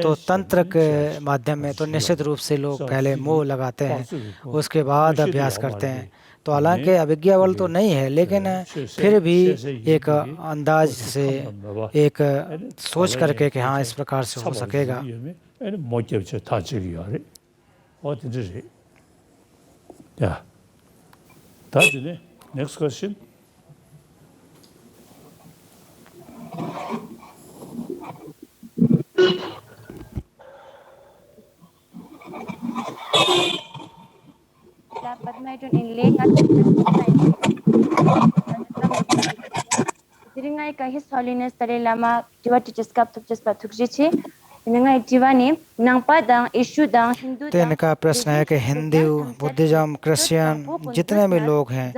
तो तंत्र के माध्यम में तो निश्चित रूप से लोग पहले मोह लगाते हैं, उसके बाद अभ्यास करते हैं। तो हालांकि अभिज्ञा बल तो नहीं है, लेकिन फिर भी एक अंदाज से एक सोच करके कि हाँ इस प्रकार से हो सकेगा। Next question. Dapat mayroon inling at Diri nga ka His Holiness Dalai Lama jiwa teaches kap tukjes pa tukjichi nga Jiwani नंगपादांग इशुदांग Hindu तो इनका प्रश्न है कि हिंदू, बुद्धिज्म, क्रिश्चियन जितने भी लोग हैं,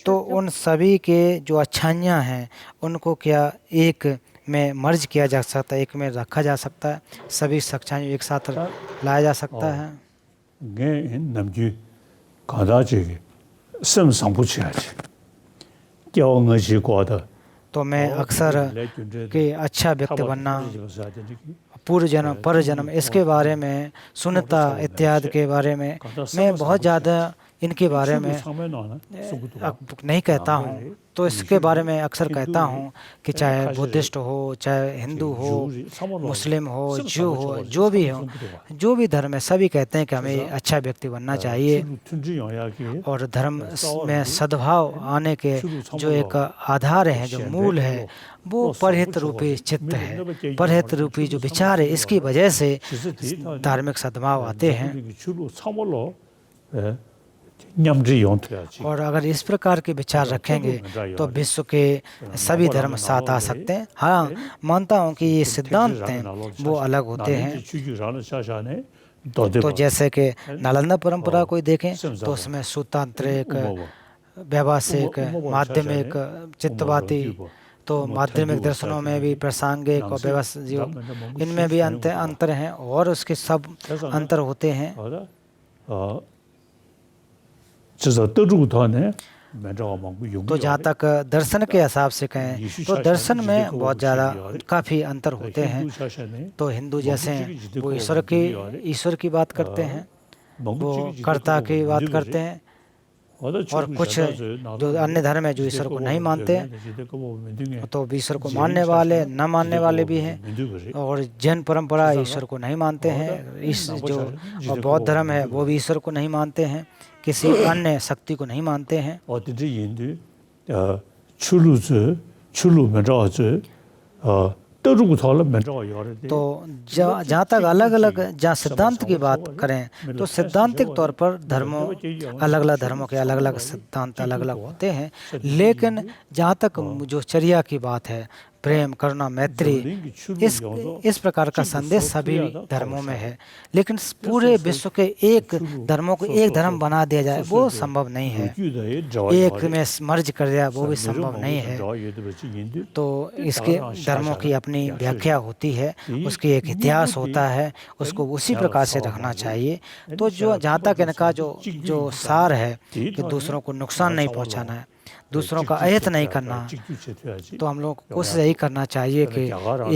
तो उन सभी के जो अच्छाइयाँ हैं उनको क्या एक में मर्ज किया जा सकता है, एक में रखा जा सकता है, सभी अच्छाइयों एक साथ लाया जा सकता है? तो मैं अक्सर कि अच्छा व्यक्ति बनना, पूर्व जन्म पर जन्म इसके बारे में सुनता इत्यादि के बारे में मैं बहुत ज़्यादा इनके बारे में नहीं कहता हूँ। तो इसके बारे में अक्सर कहता हूँ कि चाहे बुद्धिस्ट हो, चाहे हिंदू हो, मुस्लिम हो, जू हो, जो भी धर्म है, सभी कहते हैं कि हमें अच्छा व्यक्ति बनना चाहिए। और धर्म में सद्भाव आने के जो एक आधार है, जो मूल है, वो परहित रूपी चित्त है, परहित रूपी जो विचार है, इसकी वजह से धार्मिक सद्भाव आते हैं। और अगर इस प्रकार के विचार रखेंगे तो विश्व के सभी धर्म साथ आ सकते हैं। हाँ, मानता हूँ कि ये सिद्धांत हैं वो अलग होते हैं। तो जैसे कि नालंदा परंपरा को देखें तो उसमें सूत्रांतरिक, व्यावसायिक, माध्यमिक, चित्तवादी, तो माध्यमिक दर्शनों में भी प्रासंगिक और व्यवसायिक, इनमें भी अंतर हैं और उसके सब अंतर होते हैं। तो जहाँ तक दर्शन के हिसाब से कहें तो दर्शन में बहुत ज़्यादा काफ़ी अंतर होते हैं। तो हिंदू जैसे हैं वो ईश्वर की बात करते हैं, वो कर्ता की बात करते हैं, और कुछ जो अन्य धर्म है जो ईश्वर को नहीं मानते हैं, तो ईश्वर को मानने वाले न मानने वाले भी हैं। और जैन परंपरा ईश्वर को नहीं मानते हैं, जो बौद्ध धर्म है वो भी ईश्वर को नहीं मानते हैं, किसी अन्य शक्ति को नहीं मानते हैं। तो जहाँ तक अलग अलग जहाँ सिद्धांत की बात करें तो सिद्धांतिक तौर पर धर्मों अलग अलग धर्मों के अलग अलग सिद्धांत अलग अलग होते हैं, लेकिन जहाँ तक जो चर्या की बात है, प्रेम, करुणा, मैत्री, इस प्रकार का संदेश सभी धर्मों में है। लेकिन पूरे विश्व के एक धर्मों को एक धर्म बना दिया जाए वो संभव नहीं है। एक में मर्ज कर दिया वो भी संभव नहीं है। तो इसके धर्मों की अपनी व्याख्या होती है, उसकी एक इतिहास होता है, उसको उसी प्रकार से रखना चाहिए। तो जो जहाँ तक इनका जो सार है कि दूसरों को नुकसान नहीं पहुँचाना है, दूसरों का अहित नहीं करना, तो हम लोग को कोशिश यही करना चाहिए कि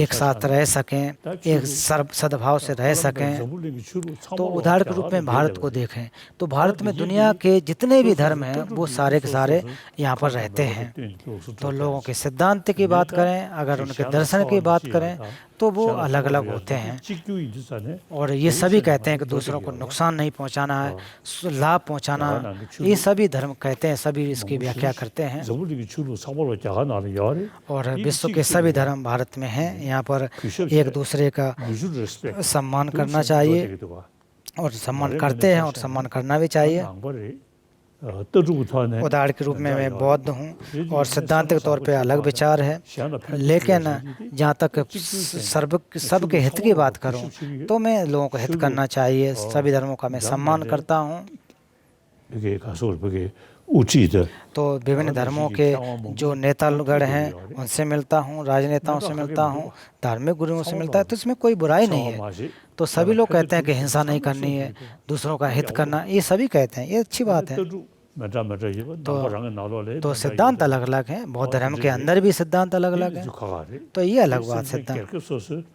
एक साथ रह सकें, एक सद्भाव से रह सकें। तो उदाहरण के रूप में भारत को देखें तो भारत में दुनिया के जितने भी धर्म हैं वो सारे के सारे यहाँ पर रहते हैं। तो लोगों के सिद्धांत की बात करें, अगर उनके दर्शन की बात करें तो वो अलग अलग होते हैं। और ये सभी कहते हैं कि दूसरों को नुकसान नहीं पहुंचाना है, लाभ पहुंचाना, ये सभी धर्म कहते हैं, सभी इसकी व्याख्या करते हैं। और विश्व के सभी धर्म भारत में हैं। यहाँ पर एक दूसरे का सम्मान करना चाहिए और सम्मान करते हैं और सम्मान करना भी चाहिए। उदाहरण के रूप में मैं बौद्ध हूँ और सिद्धांतिक तौर पे अलग विचार है, लेकिन जहाँ तक सबके हित की बात करूँ तो मैं लोगों को हित करना चाहिए। सभी धर्मों का मैं सम्मान करता हूँ। तो विभिन्न धर्मों के जो नेतागण हैं उनसे मिलता हूँ, राजनेताओं से मिलता हूँ, धार्मिक गुरुओं से मिलता है, तो इसमें कोई बुराई नहीं है। तो सभी लोग कहते हैं कि हिंसा नहीं करनी है, दूसरों का हित करना, ये सभी कहते हैं, ये अच्छी बात है। तो सिद्धांत अलग अलग हैं, बौद्ध धर्म के अंदर भी सिद्धांत अलग अलग हैं। तो ये अलग बात सिद्धांत,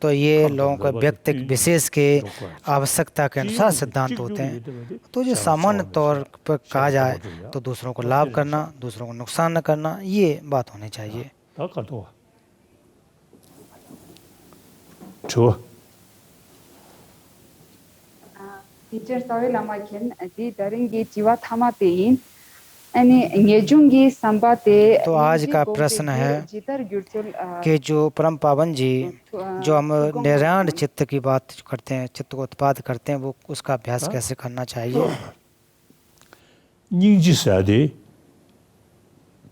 तो ये लोगों का व्यक्ति विशेष के आवश्यकता के अनुसार सिद्धांत होते हैं। तो जो सामान्य तौर पर कहा जाए तो दूसरों को लाभ करना, दूसरों को नुकसान न करना, ये बात होनी चाहिए। Teacher Sawe Lamakin, the Daringi Chiva Thamatein, and Nejungi Sambate. तो आज का प्रश्न है कि जो परम पावन जी जो हम निरांत चित्त की बात करते हैं, चित्त को उत्पाद करते हैं, वो उसका अभ्यास कैसे करना चाहिए? निजी सादे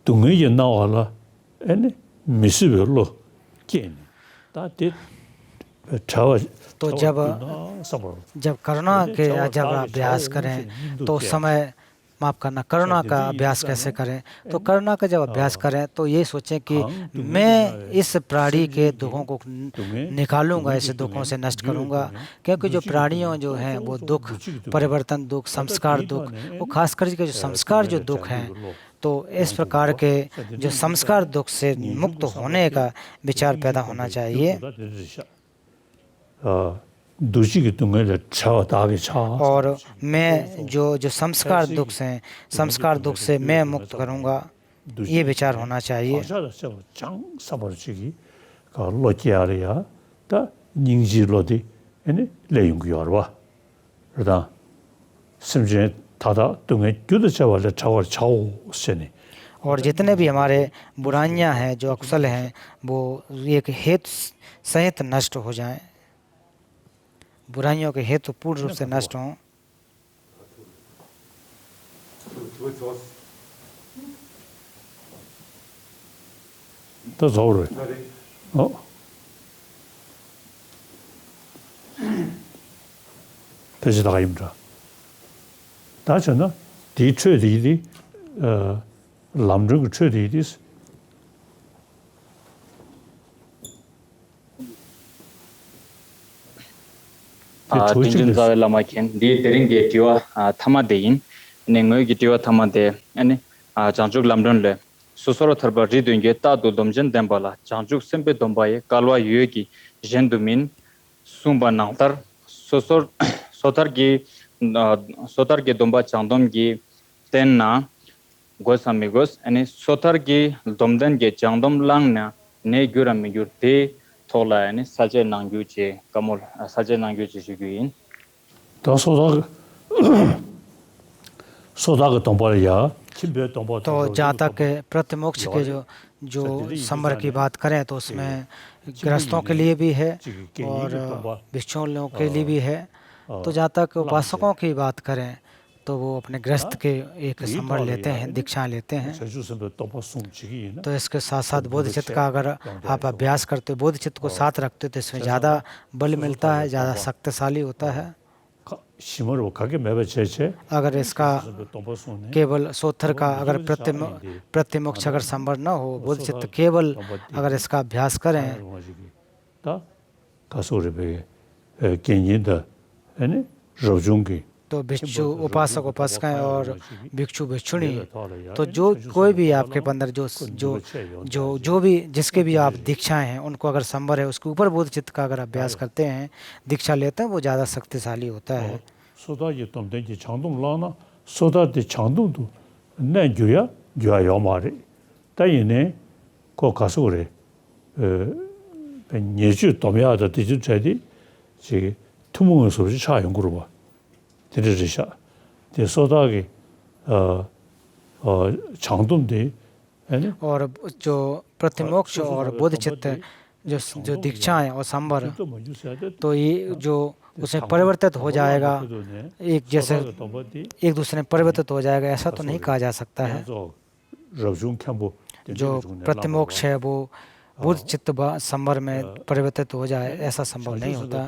तुम्हें ये ना वाला है ना मिसी बेलो क्या ताते तो जब करुणा के जब अभ्यास करें तो उस समय माफ़ करना, करुणा का अभ्यास कैसे करें? तो करुणा का जब अभ्यास करें तो ये सोचें कि मैं इस प्राणी के दुखों को निकालूंगा, ऐसे दुखों से नष्ट करूंगा। क्योंकि जो प्राणियों जो हैं वो दुख, परिवर्तन दुख, संस्कार दुख, वो खास करके जो संस्कार जो दुख हैं, तो इस प्रकार के जो संस्कार दुख से मुक्त होने का विचार पैदा होना चाहिए। और मैं जो संस्कार दुख से मैं मुक्त करूंगा, ये विचार होना चाहिए। और जितने भी हमारे बुराइयां हैं, जो अकुशल हैं, वो एक हेतु सहित नष्ट हो जाएं, बुराइयों के हेतु पूर्ण रूप से नष्ट हों। तो ज़रूर है। तो जितना ही मरा। ताज़ ना दी चुड़ी लामजंग चुड़ी Tinjun Zawe Lama Kien, Di Dering Ge Tiwa Thama Deyin, Nengoy Ge Tiwa Thama De, and Janjuk Lamdon Le, Susoro Tharba Ridun Ge Tadu Domjan Dembala, Janjuk Sempe Dombaye, Kalwa Yuegi, Jendumin, Sumba Nantar, Sotar Ge Domba Chandom Ge Tenna, Gos Amigos, and Sotar Ge Domden Ge Chandom Langna, Ne Guramigur De. Tola and Saje Nanguchi, Kamol, Saje Nanguchi Shiguin. तो जहाँ तक प्रतिमोक्ष के जो संवर की बात करें तो उसमें ग्रस्तों के लिए भी है और भिक्षुओं लोगों के लिए भी है। तो जहाँ तक उपासकों की बात करें तो वो अपने गृहस्थ के एक संवर लेते हैं, दीक्षा लेते हैं। तो इसके साथ साथ बोधिचित्त का अगर आप अभ्यास करते हो, बोधिचित्त को साथ रखते हो, तो इसमें ज़्यादा बल मिलता है, ज़्यादा शक्तिशाली होता है। अगर इसका केवल सोत्थर का अगर प्रतिमोक्ष अगर संवर न हो, बोधिचित्त केवल अगर इसका अभ्यास करें, तो भिक्षु उपासक उपासिकाएं और भिक्षु भिक्षुणी, तो जो कोई भी आपके अंदर जो जो जो जो भी जिसके भी आप दीक्षाएं हैं, उनको अगर संवर है, उसके ऊपर बोधिचित्त का अगर अभ्यास करते हैं, दीक्षा लेते हैं, वो ज़्यादा शक्तिशाली होता है। और जो प्रतिमोक्ष और बोधिचित्त जो दीक्षाएं और संवर, तो ये जो उसमें परिवर्तित हो जाएगा, एक जैसे एक दूसरे में परिवर्तित हो जाएगा, ऐसा तो नहीं कहा जा सकता है। जो प्रतिमोक्ष है वो बोधिचित्त संवर में परिवर्तित हो जाए, ऐसा संभव नहीं होता।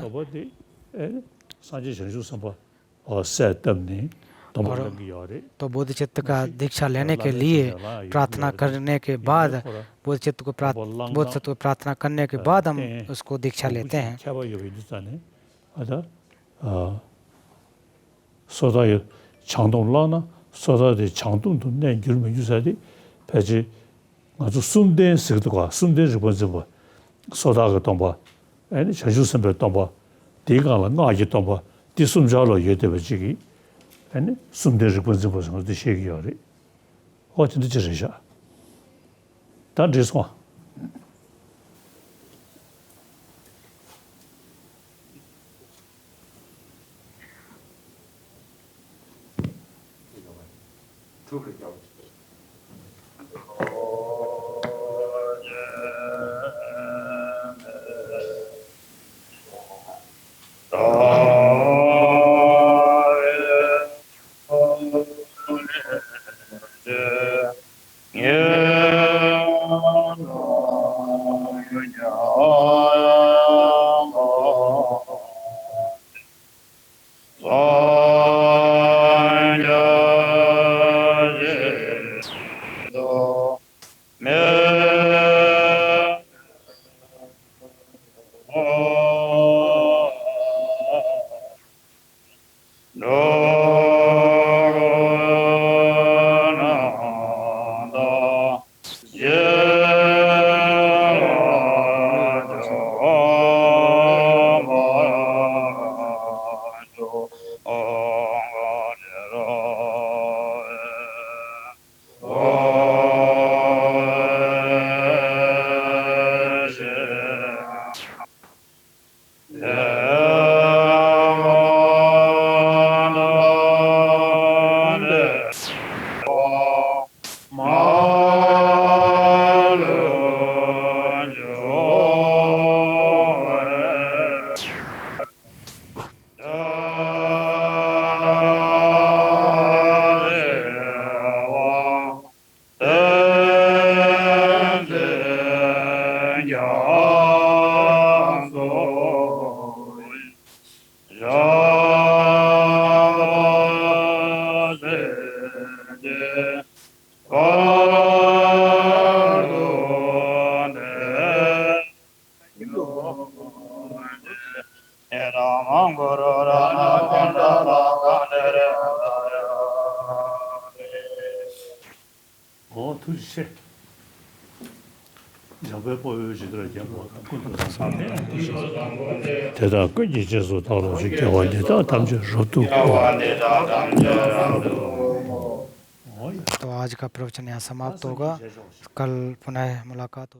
तो बोधिचित्त का दीक्षा लेने के लिए प्रार्थना करने के बाद, बोधिचित्त को प्रार्थना करने के बाद हम उसको दीक्षा लेते हैं। तो आज का प्रवचन यहाँ समाप्त होगा, कल पुनः मुलाकात होगी।